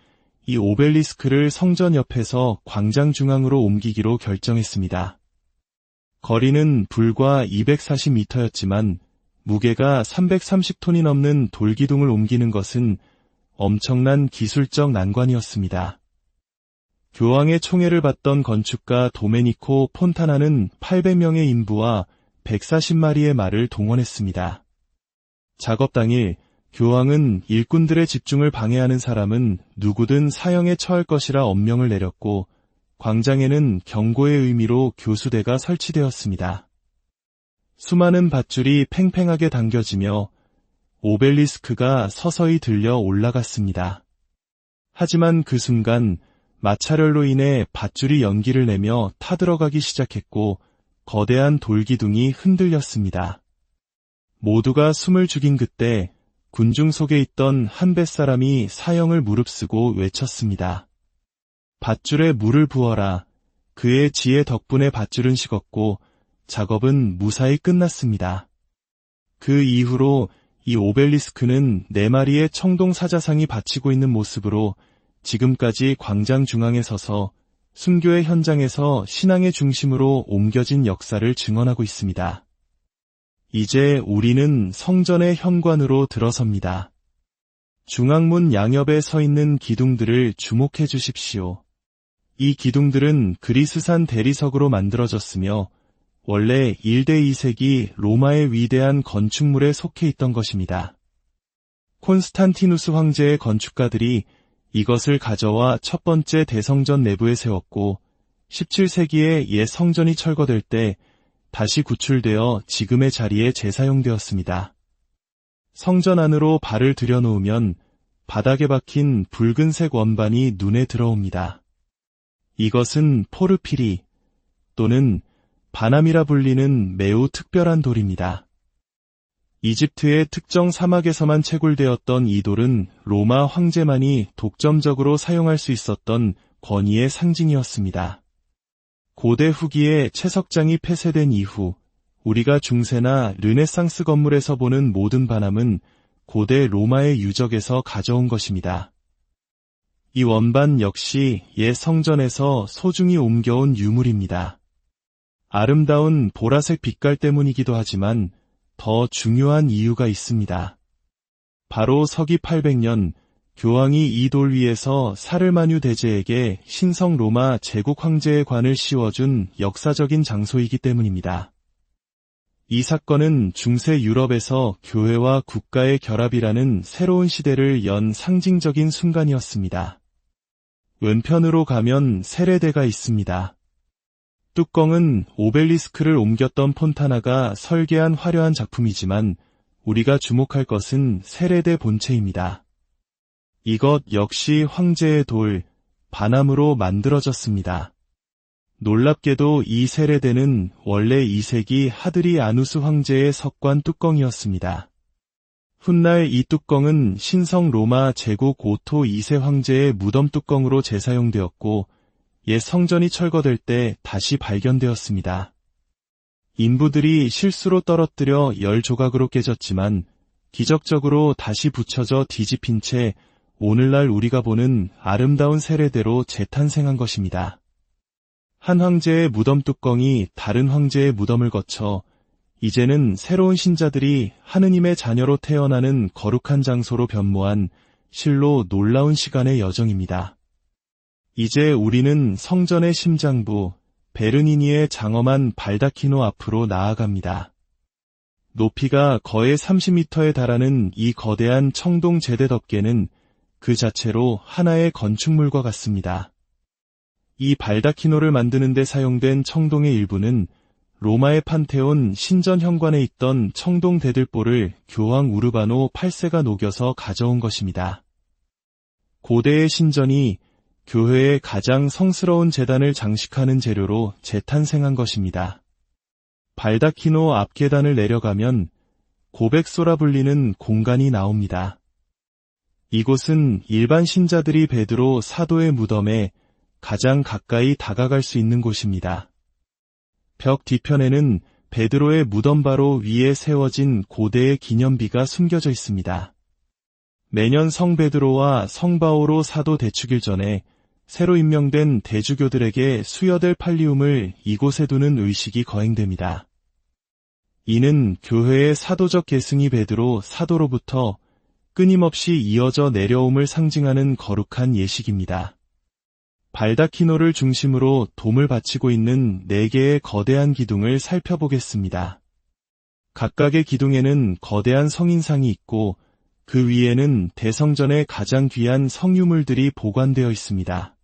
이 오벨리스크를 성전 옆에서 광장 중앙으로 옮기기로 결정했습니다. 거리는 불과 240m였지만 무게가 330톤이 넘는 돌기둥을 옮기는 것은 엄청난 기술적 난관이었습니다. 교황의 총애를 받던 건축가 도메니코 폰타나는 800명의 인부와 140마리의 말을 동원했습니다. 작업 당일 교황은 일꾼들의 집중을 방해하는 사람은 누구든 사형에 처할 것이라 엄명을 내렸고 광장에는 경고의 의미로 교수대가 설치되었습니다. 수많은 밧줄이 팽팽하게 당겨지며 오벨리스크가 서서히 들려 올라갔습니다. 하지만 그 순간 마찰열로 인해 밧줄이 연기를 내며 타들어가기 시작했고 거대한 돌기둥이 흔들렸습니다. 모두가 숨을 죽인 그때 군중 속에 있던 한 뱃사람이 사형을 무릅쓰고 외쳤습니다. 밧줄에 물을 부어라. 그의 지혜 덕분에 밧줄은 식었고 작업은 무사히 끝났습니다. 그 이후로 이 오벨리스크는 4마리의 청동 사자상이 받치고 있는 모습으로 지금까지 광장 중앙에 서서 순교의 현장에서 신앙의 중심으로 옮겨진 역사를 증언하고 있습니다. 이제 우리는 성전의 현관으로 들어섭니다. 중앙문 양옆에 서 있는 기둥들을 주목해 주십시오. 이 기둥들은 그리스산 대리석으로 만들어졌으며 원래 1대 2세기 로마의 위대한 건축물에 속해 있던 것입니다. 콘스탄티누스 황제의 건축가들이 이것을 가져와 첫 번째 대성전 내부에 세웠고 17세기에 옛 성전이 철거될 때 다시 구출되어 지금의 자리에 재사용되었습니다. 성전 안으로 발을 들여놓으면 바닥에 박힌 붉은색 원반이 눈에 들어옵니다. 이것은 포르피리 또는 바남이라 불리는 매우 특별한 돌입니다. 이집트의 특정 사막에서만 채굴되었던 이 돌은 로마 황제만이 독점적으로 사용할 수 있었던 권위의 상징이었습니다. 고대 후기에 채석장이 폐쇄된 이후 우리가 중세나 르네상스 건물에서 보는 모든 반함은 고대 로마의 유적에서 가져온 것입니다. 이 원반 역시 옛 성전에서 소중히 옮겨온 유물입니다. 아름다운 보라색 빛깔 때문이기도 하지만 더 중요한 이유가 있습니다. 바로 서기 800년 교황이 이 돌 위에서 사르마뉴 대제에게 신성 로마 제국 황제의 관을 씌워준 역사적인 장소이기 때문입니다. 이 사건은 중세 유럽에서 교회와 국가의 결합이라는 새로운 시대를 연 상징적인 순간이었습니다. 왼편으로 가면 세레대가 있습니다. 뚜껑은 오벨리스크를 옮겼던 폰타나가 설계한 화려한 작품이지만 우리가 주목할 것은 세레대 본체입니다. 이것 역시 황제의 돌, 반함으로 만들어졌습니다. 놀랍게도 이 세레대는 원래 2세기 하드리 아누스 황제의 석관 뚜껑이었습니다. 훗날 이 뚜껑은 신성 로마 제국 오토 2세 황제의 무덤 뚜껑으로 재사용되었고 옛 성전이 철거될 때 다시 발견되었습니다. 인부들이 실수로 떨어뜨려 10조각으로 깨졌지만 기적적으로 다시 붙여져 뒤집힌 채 오늘날 우리가 보는 아름다운 세레대로 재탄생한 것입니다. 한 황제의 무덤 뚜껑이 다른 황제의 무덤을 거쳐 이제는 새로운 신자들이 하느님의 자녀로 태어나는 거룩한 장소로 변모한 실로 놀라운 시간의 여정입니다. 이제 우리는 성전의 심장부 베르니니의 장엄한 발다키노 앞으로 나아갑니다. 높이가 거의 30m에 달하는 이 거대한 청동 제대 덮개는 그 자체로 하나의 건축물과 같습니다. 이 발다키노를 만드는 데 사용된 청동의 일부는 로마의 판테온 신전 현관에 있던 청동 대들보를 교황 우르바노 8세가 녹여서 가져온 것입니다. 고대의 신전이 교회의 가장 성스러운 제단을 장식하는 재료로 재탄생한 것입니다. 발다키노 앞 계단을 내려가면 고백소라 불리는 공간이 나옵니다. 이곳은 일반 신자들이 베드로 사도의 무덤에 가장 가까이 다가갈 수 있는 곳입니다. 벽 뒤편에는 베드로의 무덤 바로 위에 세워진 고대의 기념비가 숨겨져 있습니다. 매년 성 베드로와 성 바오로 사도 대축일 전에 새로 임명된 대주교들에게 수여될 팔리움을 이곳에 두는 의식이 거행됩니다. 이는 교회의 사도적 계승이 베드로 사도로부터 끊임없이 이어져 내려옴을 상징하는 거룩한 예식입니다. 발다키노를 중심으로 돔을 바치고 있는 4개의 거대한 기둥을 살펴보겠습니다. 각각의 기둥에는 거대한 성인상이 있고 그 위에는 대성전의 가장 귀한 성유물들이 보관되어 있습니다.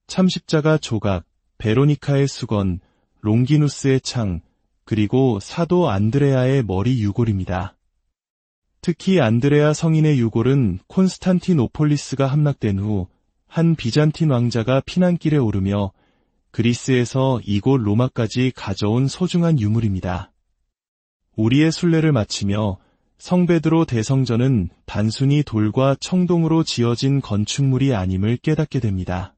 참십자가 조각, 베로니카의 수건, 롱기누스의 창, 그리고 사도 안드레아의 머리 유골입니다. 특히 안드레아 성인의 유골은 콘스탄티노폴리스가 함락된 후 한 비잔틴 왕자가 피난길에 오르며 그리스에서 이곳 로마까지 가져온 소중한 유물입니다. 우리의 순례를 마치며 성 베드로 대성전은 단순히 돌과 청동으로 지어진 건축물이 아님을 깨닫게 됩니다.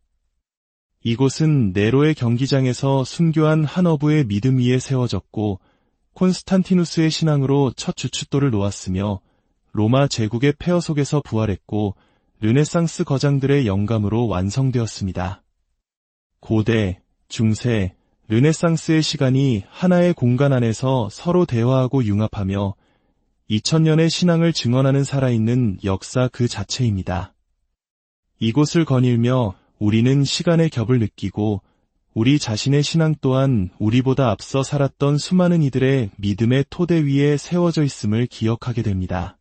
이곳은 네로의 경기장에서 순교한 한 어부의 믿음 위에 세워졌고 콘스탄티누스의 신앙으로 첫 주춧돌을 놓았으며 로마 제국의 폐허 속에서 부활했고 르네상스 거장들의 영감으로 완성되었습니다. 고대, 중세, 르네상스의 시간이 하나의 공간 안에서 서로 대화하고 융합하며 2000년의 신앙을 증언하는 살아있는 역사 그 자체입니다. 이곳을 거닐며 우리는 시간의 겹을 느끼고 우리 자신의 신앙 또한 우리보다 앞서 살았던 수많은 이들의 믿음의 토대 위에 세워져 있음을 기억하게 됩니다.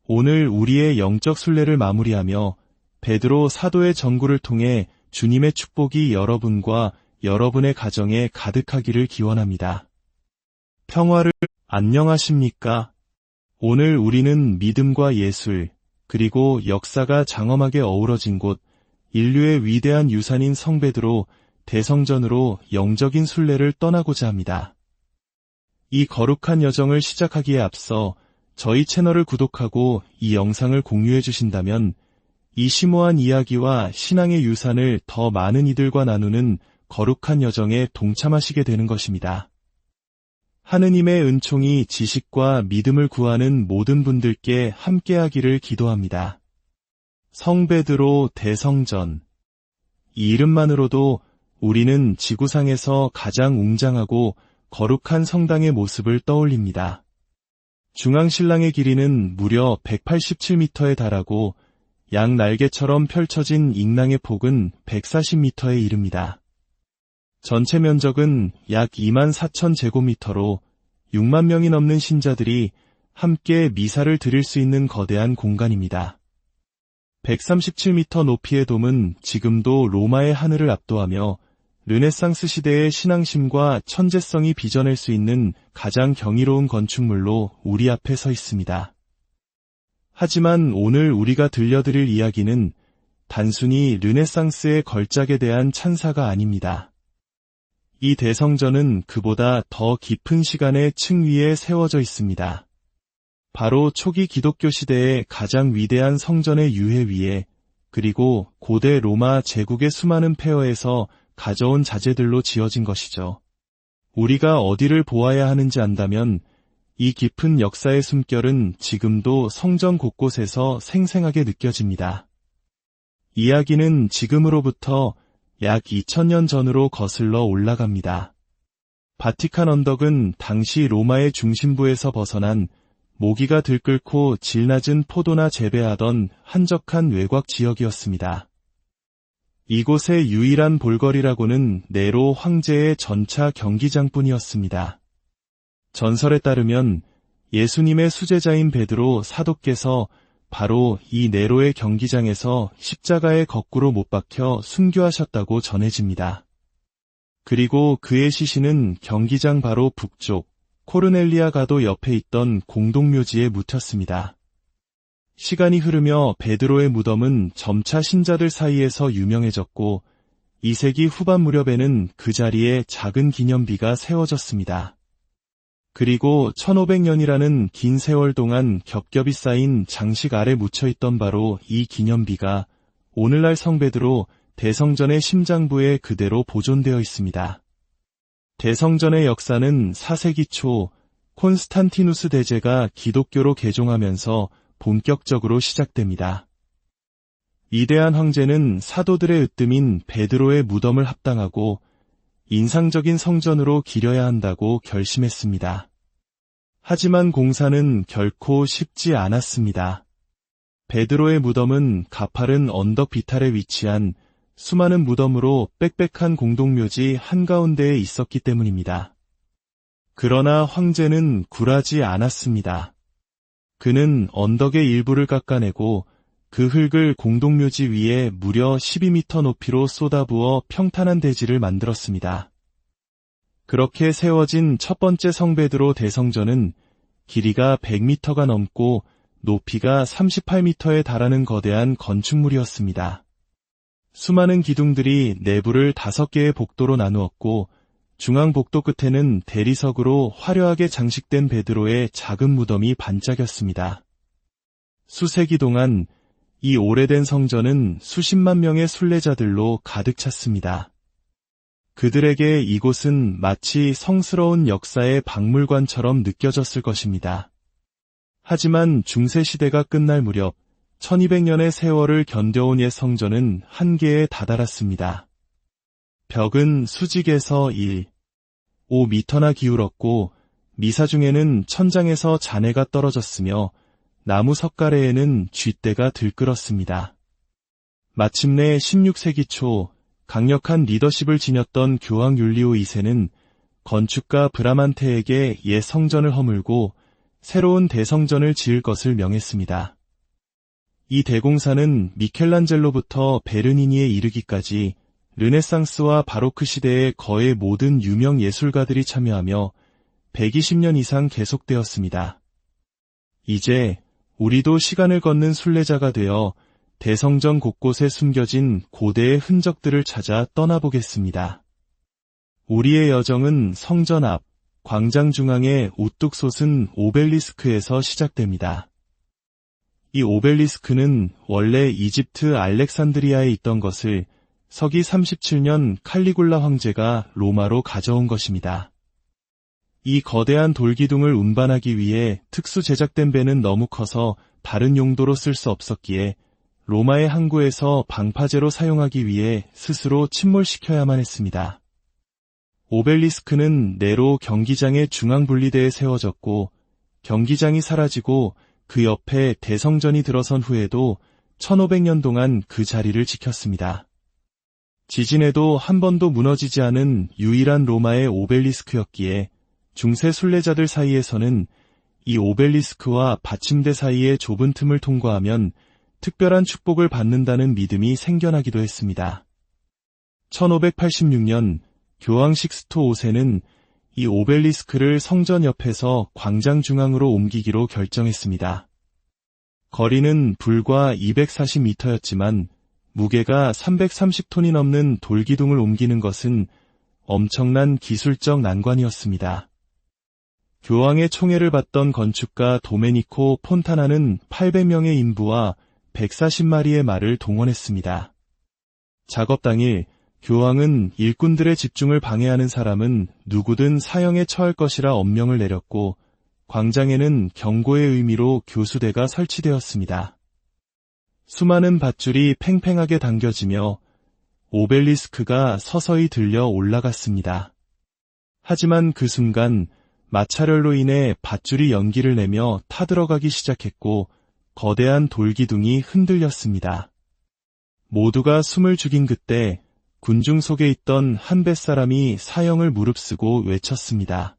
오늘 우리의 영적 순례를 마무리하며 베드로 사도의 전구를 통해 주님의 축복이 여러분과 여러분의 가정에 가득하기를 기원합니다. 평화를 안녕하십니까? 오늘 우리는 믿음과 예술, 그리고 역사가 장엄하게 어우러진 곳, 인류의 위대한 유산인 성 베드로 대성전으로 영적인 순례를 떠나고자 합니다. 이 거룩한 여정을 시작하기에 앞서 저희 채널을 구독하고 이 영상을 공유해 주신다면 이 심오한 이야기와 신앙의 유산을 더 많은 이들과 나누는 거룩한 여정에 동참하시게 되는 것입니다. 하느님의 은총이 지식과 믿음을 구하는 모든 분들께 함께하기를 기도합니다. 성베드로 대성전. 이 이름만으로도 우리는 지구상에서 가장 웅장하고 거룩한 성당의 모습을 떠올립니다. 중앙신랑의 길이는 무려 187m에 달하고 양 날개처럼 펼쳐진 잉랑의 폭은 140m에 이릅니다. 전체 면적은 약 24,000제곱미터로 6만 명이 넘는 신자들이 함께 미사를 드릴 수 있는 거대한 공간입니다. 137m 높이의 돔은 지금도 로마의 하늘을 압도하며 르네상스 시대의 신앙심과 천재성이 빚어낼 수 있는 가장 경이로운 건축물로 우리 앞에 서 있습니다. 하지만 오늘 우리가 들려드릴 이야기는 단순히 르네상스의 걸작에 대한 찬사가 아닙니다. 이 대성전은 그보다 더 깊은 시간의 층 위에 세워져 있습니다. 바로 초기 기독교 시대의 가장 위대한 성전의 유해 위에, 그리고 고대 로마 제국의 수많은 폐허에서 가져온 자재들로 지어진 것이죠. 우리가 어디를 보아야 하는지 안다면 이 깊은 역사의 숨결은 지금도 성전 곳곳에서 생생하게 느껴집니다. 이야기는 지금으로부터 약 2000년 전으로 거슬러 올라갑니다. 바티칸 언덕은 당시 로마의 중심부에서 벗어난 모기가 들끓고 질 낮은 포도나 재배하던 한적한 외곽 지역이었습니다. 이곳의 유일한 볼거리라고는 네로 황제의 전차 경기장뿐이었습니다. 전설에 따르면 예수님의 수제자인 베드로 사도께서 바로 이 네로의 경기장에서 십자가에 거꾸로 못 박혀 순교하셨다고 전해집니다. 그리고 그의 시신은 경기장 바로 북쪽 코르넬리아 가도 옆에 있던 공동묘지에 묻혔습니다. 시간이 흐르며 베드로의 무덤은 점차 신자들 사이에서 유명해졌고 2세기 후반 무렵에는 그 자리에 작은 기념비가 세워졌습니다. 그리고 1500년이라는 긴 세월 동안 겹겹이 쌓인 장식 아래 묻혀있던 바로 이 기념비가 오늘날 성베드로 대성전의 심장부에 그대로 보존되어 있습니다. 대성전의 역사는 4세기 초 콘스탄티누스 대제가 기독교로 개종하면서 본격적으로 시작됩니다. 위대한 황제는 사도들의 으뜸인 베드로의 무덤을 합당하고 인상적인 성전으로 기려야 한다고 결심했습니다. 하지만 공사는 결코 쉽지 않았습니다. 베드로의 무덤은 가파른 언덕 비탈에 위치한 수많은 무덤으로 빽빽한 공동묘지 한가운데에 있었기 때문입니다. 그러나 황제는 굴하지 않았습니다. 그는 언덕의 일부를 깎아내고 그 흙을 공동묘지 위에 무려 12m 높이로 쏟아부어 평탄한 대지를 만들었습니다. 그렇게 세워진 첫 번째 성베드로 대성전은 길이가 100m가 넘고 높이가 38m에 달하는 거대한 건축물이었습니다. 수많은 기둥들이 내부를 5개의 복도로 나누었고 중앙 복도 끝에는 대리석으로 화려하게 장식된 베드로의 작은 무덤이 반짝였습니다. 수세기 동안 이 오래된 성전은 수십만 명의 순례자들로 가득 찼습니다. 그들에게 이곳은 마치 성스러운 역사의 박물관처럼 느껴졌을 것입니다. 하지만 중세시대가 끝날 무렵 1200년의 세월을 견뎌온 옛 성전은 한계에 다다랐습니다. 벽은 수직에서 1.5m나 기울었고 미사 중에는 천장에서 잔해가 떨어졌으며 나무 석가래에는 쥐떼가 들끓었습니다. 마침내 16세기 초 강력한 리더십을 지녔던 교황 율리오 2세는 건축가 브라만테에게 옛 성전을 허물고 새로운 대성전을 지을 것을 명했습니다. 이 대공사는 미켈란젤로부터 베르니니에 이르기까지 르네상스와 바로크 시대의 거의 모든 유명 예술가들이 참여하며 120년 이상 계속되었습니다. 이제 우리도 시간을 걷는 순례자가 되어 대성전 곳곳에 숨겨진 고대의 흔적들을 찾아 떠나보겠습니다. 우리의 여정은 성전 앞, 광장 중앙의 우뚝 솟은 오벨리스크에서 시작됩니다. 이 오벨리스크는 원래 이집트 알렉산드리아에 있던 것을 서기 37년 칼리굴라 황제가 로마로 가져온 것입니다. 이 거대한 돌기둥을 운반하기 위해 특수 제작된 배는 너무 커서 다른 용도로 쓸 수 없었기에 로마의 항구에서 방파제로 사용하기 위해 스스로 침몰시켜야만 했습니다. 오벨리스크는 네로 경기장의 중앙 분리대에 세워졌고 경기장이 사라지고 그 옆에 대성전이 들어선 후에도 1500년 동안 그 자리를 지켰습니다. 지진에도 한 번도 무너지지 않은 유일한 로마의 오벨리스크였기에 중세 순례자들 사이에서는 이 오벨리스크와 받침대 사이의 좁은 틈을 통과하면 특별한 축복을 받는다는 믿음이 생겨나기도 했습니다. 1586년 교황 식스토 5세는 이 오벨리스크를 성전 옆에서 광장 중앙으로 옮기기로 결정했습니다. 거리는 불과 240m였지만 무게가 330톤이 넘는 돌기둥을 옮기는 것은 엄청난 기술적 난관이었습니다. 교황의 총애를 받던 건축가 도메니코 폰타나는 800명의 인부와 140마리의 말을 동원했습니다. 작업 당일 교황은 일꾼들의 집중을 방해하는 사람은 누구든 사형에 처할 것이라 엄명을 내렸고 광장에는 경고의 의미로 교수대가 설치되었습니다. 수많은 밧줄이 팽팽하게 당겨지며 오벨리스크가 서서히 들려 올라갔습니다. 하지만 그 순간 마찰열로 인해 밧줄이 연기를 내며 타들어가기 시작했고 거대한 돌기둥이 흔들렸습니다. 모두가 숨을 죽인 그때 군중 속에 있던 한 뱃사람이 사형을 무릅쓰고 외쳤습니다.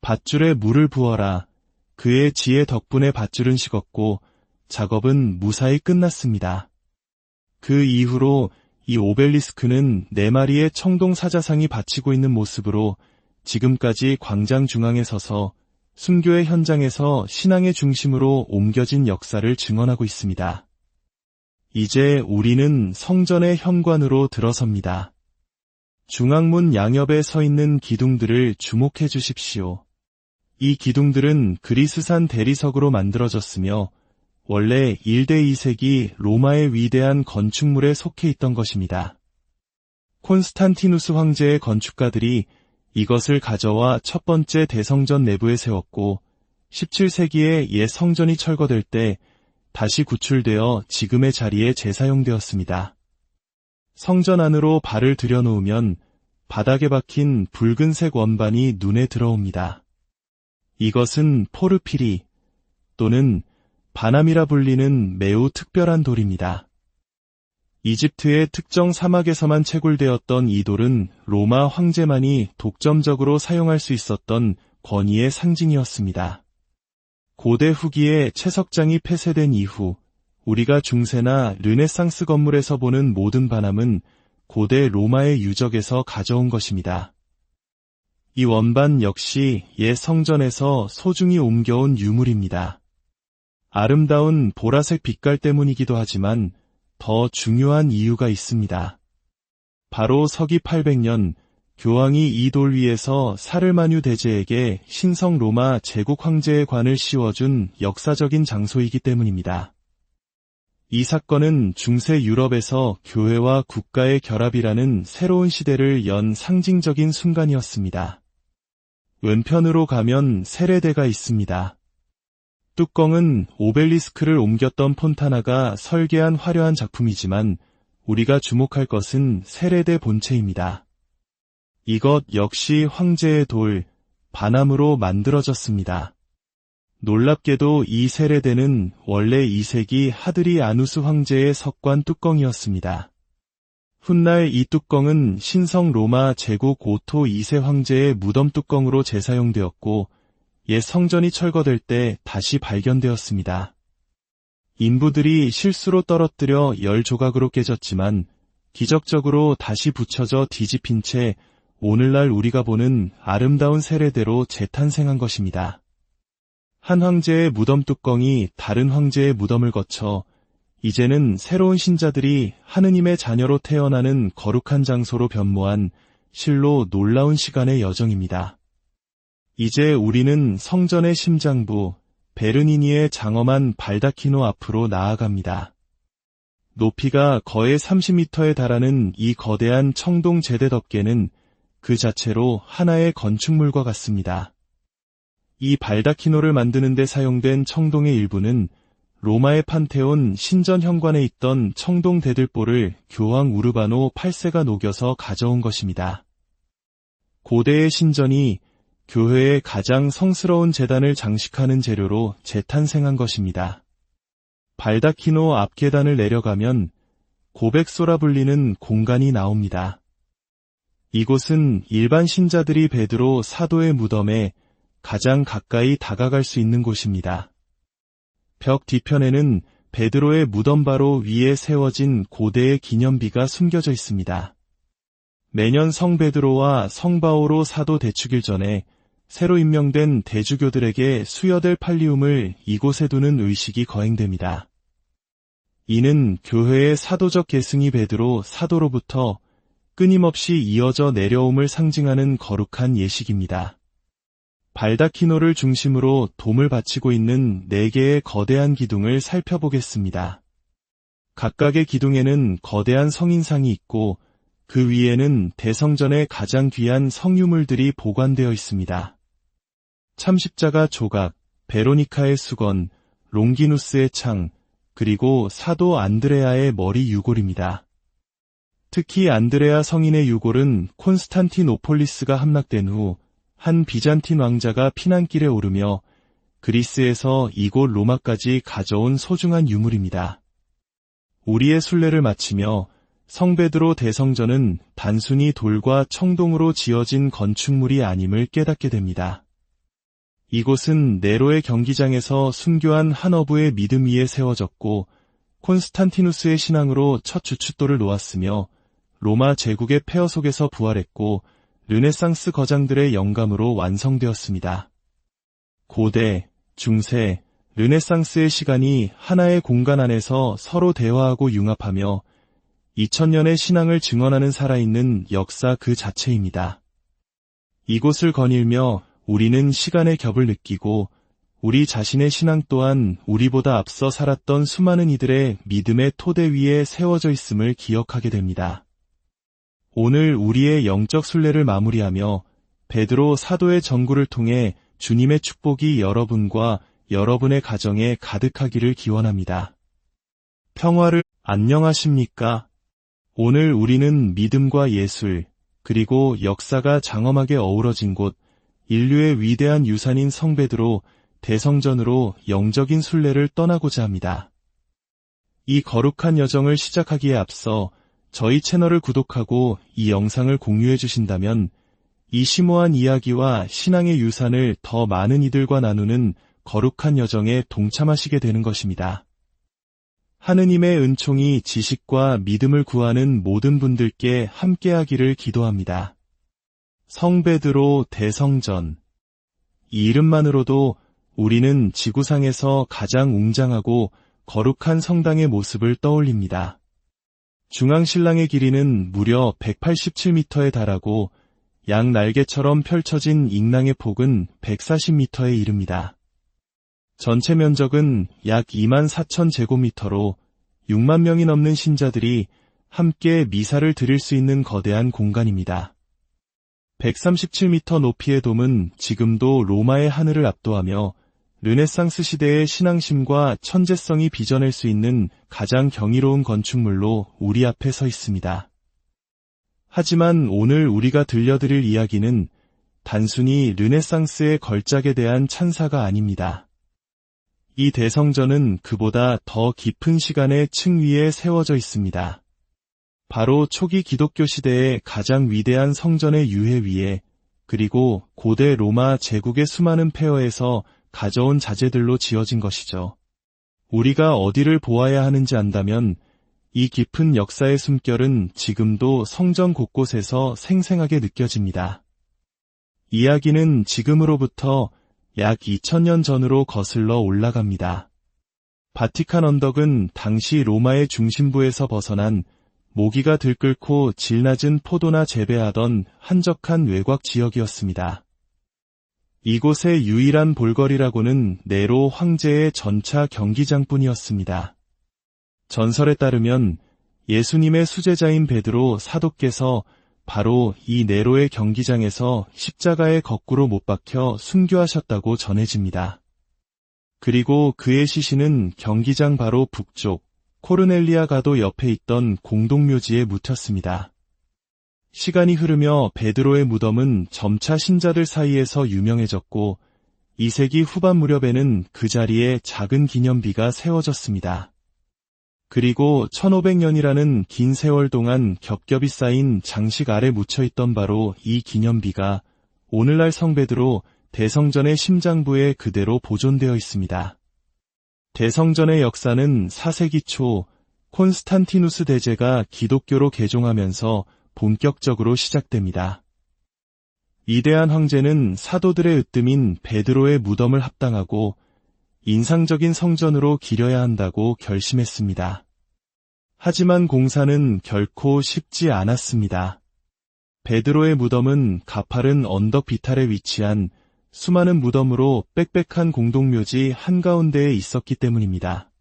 밧줄에 물을 부어라. 그의 지혜 덕분에 밧줄은 식었고 작업은 무사히 끝났습니다. 그 이후로 이 오벨리스크는 4마리의 청동 사자상이 받치고 있는 모습으로 지금까지 광장 중앙에 서서 순교의 현장에서 신앙의 중심으로 옮겨진 역사를 증언하고 있습니다. 이제 우리는 성전의 현관으로 들어섭니다. 중앙문 양옆에 서 있는 기둥들을 주목해 주십시오. 이 기둥들은 그리스산 대리석으로 만들어졌으며 원래 1대 2세기 로마의 위대한 건축물에 속해 있던 것입니다. 콘스탄티누스 황제의 건축가들이 이것을 가져와 첫 번째 대성전 내부에 세웠고 17세기에 옛 성전이 철거될 때 다시 구출되어 지금의 자리에 재사용되었습니다. 성전 안으로 발을 들여놓으면 바닥에 박힌 붉은색 원반이 눈에 들어옵니다. 이것은 포르피리 또는 바남이라 불리는 매우 특별한 돌입니다. 이집트의 특정 사막에서만 채굴되었던 이 돌은 로마 황제만이 독점적으로 사용할 수 있었던 권위의 상징이었습니다. 고대 후기에 채석장이 폐쇄된 이후 우리가 중세나 르네상스 건물에서 보는 모든 바남은 고대 로마의 유적에서 가져온 것입니다. 이 원반 역시 옛 성전에서 소중히 옮겨온 유물입니다. 아름다운 보라색 빛깔 때문이기도 하지만 더 중요한 이유가 있습니다. 바로 서기 800년 교황이 이 돌 위에서 사르마뉴 대제에게 신성 로마 제국 황제의 관을 씌워준 역사적인 장소이기 때문입니다. 이 사건은 중세 유럽에서 교회와 국가의 결합이라는 새로운 시대를 연 상징적인 순간이었습니다. 왼편으로 가면 세레대가 있습니다. 뚜껑은 오벨리스크를 옮겼던 폰타나가 설계한 화려한 작품이지만 우리가 주목할 것은 세레대 본체입니다. 이것 역시 황제의 돌, 바남으로 만들어졌습니다. 놀랍게도 이 세레대는 원래 2세기 하드리아누스 황제의 석관 뚜껑이었습니다. 훗날 이 뚜껑은 신성 로마 제국 오토 2세 황제의 무덤 뚜껑으로 재사용되었고 옛 성전이 철거될 때 다시 발견되었습니다. 인부들이 실수로 떨어뜨려 10조각으로 깨졌지만 기적적으로 다시 붙여져 뒤집힌 채 오늘날 우리가 보는 아름다운 세례대로 재탄생한 것입니다. 한 황제의 무덤 뚜껑이 다른 황제의 무덤을 거쳐 이제는 새로운 신자들이 하느님의 자녀로 태어나는 거룩한 장소로 변모한 실로 놀라운 시간의 여정입니다. 이제 우리는 성전의 심장부 베르니니의 장엄한 발다키노 앞으로 나아갑니다. 높이가 거의 30m에 달하는 이 거대한 청동 제대 덮개는 그 자체로 하나의 건축물과 같습니다. 이 발다키노를 만드는 데 사용된 청동의 일부는 로마의 판테온 신전 현관에 있던 청동 대들보를 교황 우르바노 8세가 녹여서 가져온 것입니다. 고대의 신전이 교회의 가장 성스러운 제단을 장식하는 재료로 재탄생한 것입니다. 발다키노 앞 계단을 내려가면 고백소라 불리는 공간이 나옵니다. 이곳은 일반 신자들이 베드로 사도의 무덤에 가장 가까이 다가갈 수 있는 곳입니다. 벽 뒤편에는 베드로의 무덤 바로 위에 세워진 고대의 기념비가 숨겨져 있습니다. 매년 성 베드로와 성 바오로 사도 대축일 전에 새로 임명된 대주교들에게 수여될 팔리움을 이곳에 두는 의식이 거행됩니다. 이는 교회의 사도적 계승이 베드로 사도로부터 끊임없이 이어져 내려옴을 상징하는 거룩한 예식입니다. 발다키노를 중심으로 돔을 바치고 있는 4개의 거대한 기둥을 살펴보겠습니다. 각각의 기둥에는 거대한 성인상이 있고 그 위에는 대성전의 가장 귀한 성유물들이 보관되어 있습니다. 참십자가 조각, 베로니카의 수건, 롱기누스의 창, 그리고 사도 안드레아의 머리 유골입니다. 특히 안드레아 성인의 유골은 콘스탄티노폴리스가 함락된 후 한 비잔틴 왕자가 피난길에 오르며 그리스에서 이곳 로마까지 가져온 소중한 유물입니다. 우리의 순례를 마치며 성 베드로 대성전은 단순히 돌과 청동으로 지어진 건축물이 아님을 깨닫게 됩니다. 이곳은 네로의 경기장에서 순교한 한 어부의 믿음 위에 세워졌고 콘스탄티누스의 신앙으로 첫 주춧돌을 놓았으며 로마 제국의 폐허 속에서 부활했고 르네상스 거장들의 영감으로 완성되었습니다. 고대, 중세, 르네상스의 시간이 하나의 공간 안에서 서로 대화하고 융합하며 2000년의 신앙을 증언하는 살아있는 역사 그 자체입니다. 이곳을 거닐며 우리는 시간의 겹을 느끼고 우리 자신의 신앙 또한 우리보다 앞서 살았던 수많은 이들의 믿음의 토대 위에 세워져 있음을 기억하게 됩니다. 오늘 우리의 영적 순례를 마무리하며 베드로 사도의 전구를 통해 주님의 축복이 여러분과 여러분의 가정에 가득하기를 기원합니다. 평화를 안녕하십니까? 오늘 우리는 믿음과 예술, 그리고 역사가 장엄하게 어우러진 곳, 인류의 위대한 유산인 성 베드로 대성전으로 영적인 순례를 떠나고자 합니다. 이 거룩한 여정을 시작하기에 앞서 저희 채널을 구독하고 이 영상을 공유해 주신다면 이 심오한 이야기와 신앙의 유산을 더 많은 이들과 나누는 거룩한 여정에 동참하시게 되는 것입니다. 하느님의 은총이 지식과 믿음을 구하는 모든 분들께 함께하기를 기도합니다. 성 베드로 대성전. 이 이름만으로도 우리는 지구상에서 가장 웅장하고 거룩한 성당의 모습을 떠올립니다. 중앙신랑의 길이는 무려 187m에 달하고 양 날개처럼 펼쳐진 잉랑의 폭은 140m에 이릅니다. 전체 면적은 약 24,000제곱미터로 6만 명이 넘는 신자들이 함께 미사를 드릴 수 있는 거대한 공간입니다. 137m 높이의 돔은 지금도 로마의 하늘을 압도하며 르네상스 시대의 신앙심과 천재성이 빚어낼 수 있는 가장 경이로운 건축물로 우리 앞에 서 있습니다. 하지만 오늘 우리가 들려드릴 이야기는 단순히 르네상스의 걸작에 대한 찬사가 아닙니다. 이 대성전은 그보다 더 깊은 시간의 층 위에 세워져 있습니다. 바로 초기 기독교 시대의 가장 위대한 성전의 유해 위에, 그리고 고대 로마 제국의 수많은 폐허에서 가져온 자재들로 지어진 것이죠. 우리가 어디를 보아야 하는지 안다면 이 깊은 역사의 숨결은 지금도 성전 곳곳에서 생생하게 느껴집니다. 이야기는 지금으로부터 약 2000년 전으로 거슬러 올라갑니다. 바티칸 언덕은 당시 로마의 중심부에서 벗어난 모기가 들끓고 질 낮은 포도나 재배하던 한적한 외곽 지역이었습니다. 이곳의 유일한 볼거리라고는 네로 황제의 전차 경기장뿐이었습니다. 전설에 따르면 예수님의 수제자인 베드로 사도께서 바로 이 네로의 경기장에서 십자가에 거꾸로 못 박혀 순교하셨다고 전해집니다. 그리고 그의 시신은 경기장 바로 북쪽 코르넬리아 가도 옆에 있던 공동묘지에 묻혔습니다. 시간이 흐르며 베드로의 무덤은 점차 신자들 사이에서 유명해졌고 2세기 후반 무렵에는 그 자리에 작은 기념비가 세워졌습니다. 그리고 1500년이라는 긴 세월 동안 겹겹이 쌓인 장식 아래 묻혀있던 바로 이 기념비가 오늘날 성베드로 대성전의 심장부에 그대로 보존되어 있습니다. 대성전의 역사는 4세기 초 콘스탄티누스 대제가 기독교로 개종하면서 본격적으로 시작됩니다. 위대한 황제는 사도들의 으뜸인 베드로의 무덤을 합당하고 인상적인 성전으로 기려야 한다고 결심했습니다. 하지만 공사는 결코 쉽지 않았습니다. 베드로의 무덤은 가파른 언덕 비탈에 위치한 수많은 무덤으로 빽빽한 공동묘지 한가운데에 있었기 때문입니다.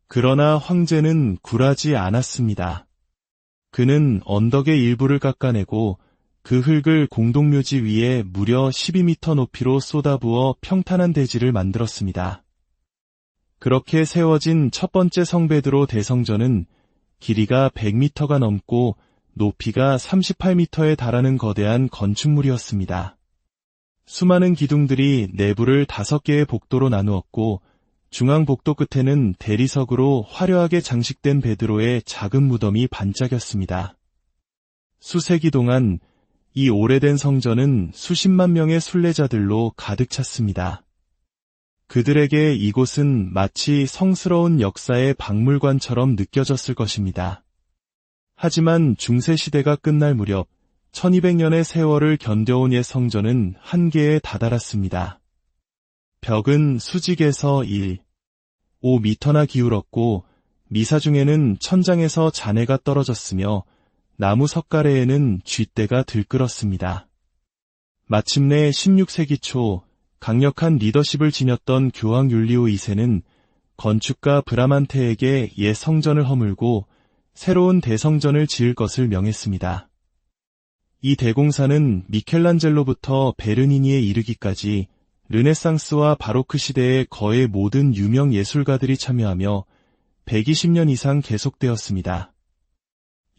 그러나 황제는 굴하지 않았습니다. 그는 언덕의 일부를 깎아내고 그 흙을 공동묘지 위에 무려 12m 높이로 쏟아부어 평탄한 대지를 만들었습니다. 그렇게 세워진 첫 번째 성베드로 대성전은 길이가 100m가 넘고 높이가 38m에 달하는 거대한 건축물이었습니다. 수많은 기둥들이 내부를 5개의 복도로 나누었고 중앙 복도 끝에는 대리석으로 화려하게 장식된 베드로의 작은 무덤이 반짝였습니다. 수세기 동안 이 오래된 성전은 수십만 명의 순례자들로 가득 찼습니다. 그들에게 이곳은 마치 성스러운 역사의 박물관처럼 느껴졌을 것입니다. 하지만 중세시대가 끝날 무렵 1200년의 세월을 견뎌온 옛 성전은 한계에 다다랐습니다. 벽은 수직에서 1.5m나 기울었고 미사 중에는 천장에서 잔해가 떨어졌으며 나무 석가래에는 쥐떼가 들끓었습니다. 마침내 16세기 초 강력한 리더십을 지녔던 교황 율리오 2세는 건축가 브라만테에게 옛 성전을 허물고 새로운 대성전을 지을 것을 명했습니다. 이 대공사는 미켈란젤로부터 베르니니에 이르기까지 르네상스와 바로크 시대의 거의 모든 유명 예술가들이 참여하며 120년 이상 계속되었습니다.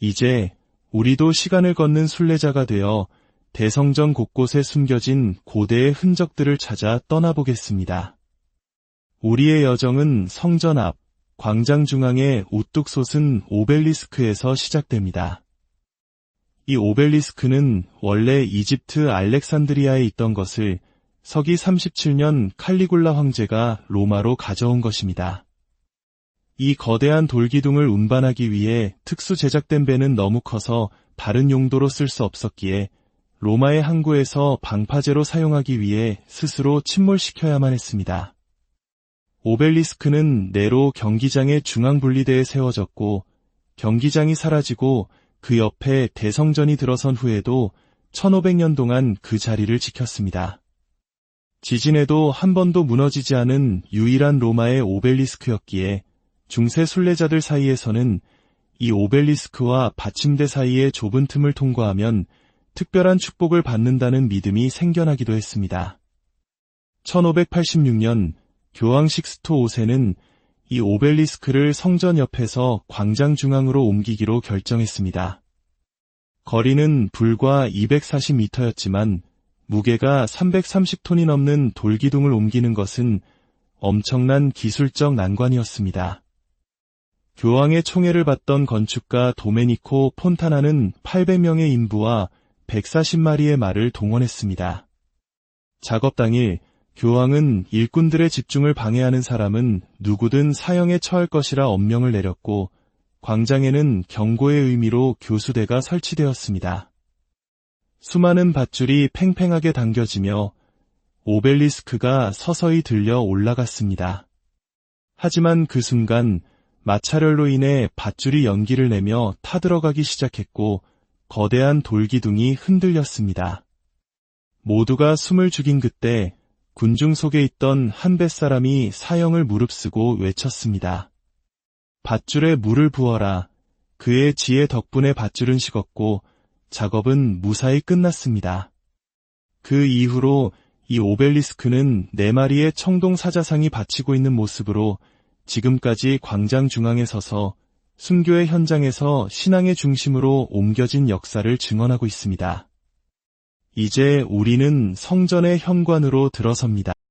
이제 우리도 시간을 걷는 순례자가 되어 대성전 곳곳에 숨겨진 고대의 흔적들을 찾아 떠나보겠습니다. 우리의 여정은 성전 앞 광장 중앙의 우뚝 솟은 오벨리스크에서 시작됩니다. 이 오벨리스크는 원래 이집트 알렉산드리아에 있던 것을 서기 37년 칼리굴라 황제가 로마로 가져온 것입니다. 이 거대한 돌기둥을 운반하기 위해 특수 제작된 배는 너무 커서 다른 용도로 쓸 수 없었기에 로마의 항구에서 방파제로 사용하기 위해 스스로 침몰시켜야만 했습니다. 오벨리스크는 네로 경기장의 중앙 분리대에 세워졌고 경기장이 사라지고 그 옆에 대성전이 들어선 후에도 1500년 동안 그 자리를 지켰습니다. 지진에도 한 번도 무너지지 않은 유일한 로마의 오벨리스크였기에 중세 순례자들 사이에서는 이 오벨리스크와 받침대 사이의 좁은 틈을 통과하면 특별한 축복을 받는다는 믿음이 생겨나기도 했습니다. 1586년 교황 식스토 5세는 이 오벨리스크를 성전 옆에서 광장 중앙으로 옮기기로 결정했습니다. 거리는 불과 240m였지만 무게가 330톤이 넘는 돌기둥을 옮기는 것은 엄청난 기술적 난관이었습니다. 교황의 총애를 받던 건축가 도메니코 폰타나는 800명의 인부와 140마리의 말을 동원했습니다. 작업 당일 교황은 일꾼들의 집중을 방해하는 사람은 누구든 사형에 처할 것이라 엄명을 내렸고 광장에는 경고의 의미로 교수대가 설치되었습니다. 수많은 밧줄이 팽팽하게 당겨지며 오벨리스크가 서서히 들려 올라갔습니다. 하지만 그 순간 마찰열로 인해 밧줄이 연기를 내며 타들어가기 시작했고 거대한 돌기둥이 흔들렸습니다. 모두가 숨을 죽인 그때 군중 속에 있던 한 뱃사람이 사형을 무릅쓰고 외쳤습니다. 밧줄에 물을 부어라. 그의 지혜 덕분에 밧줄은 식었고 작업은 무사히 끝났습니다. 그 이후로 이 오벨리스크는 4마리의 청동 사자상이 받치고 있는 모습으로 지금까지 광장 중앙에 서서 순교의 현장에서 신앙의 중심으로 옮겨진 역사를 증언하고 있습니다. 이제 우리는 성전의 현관으로 들어섭니다.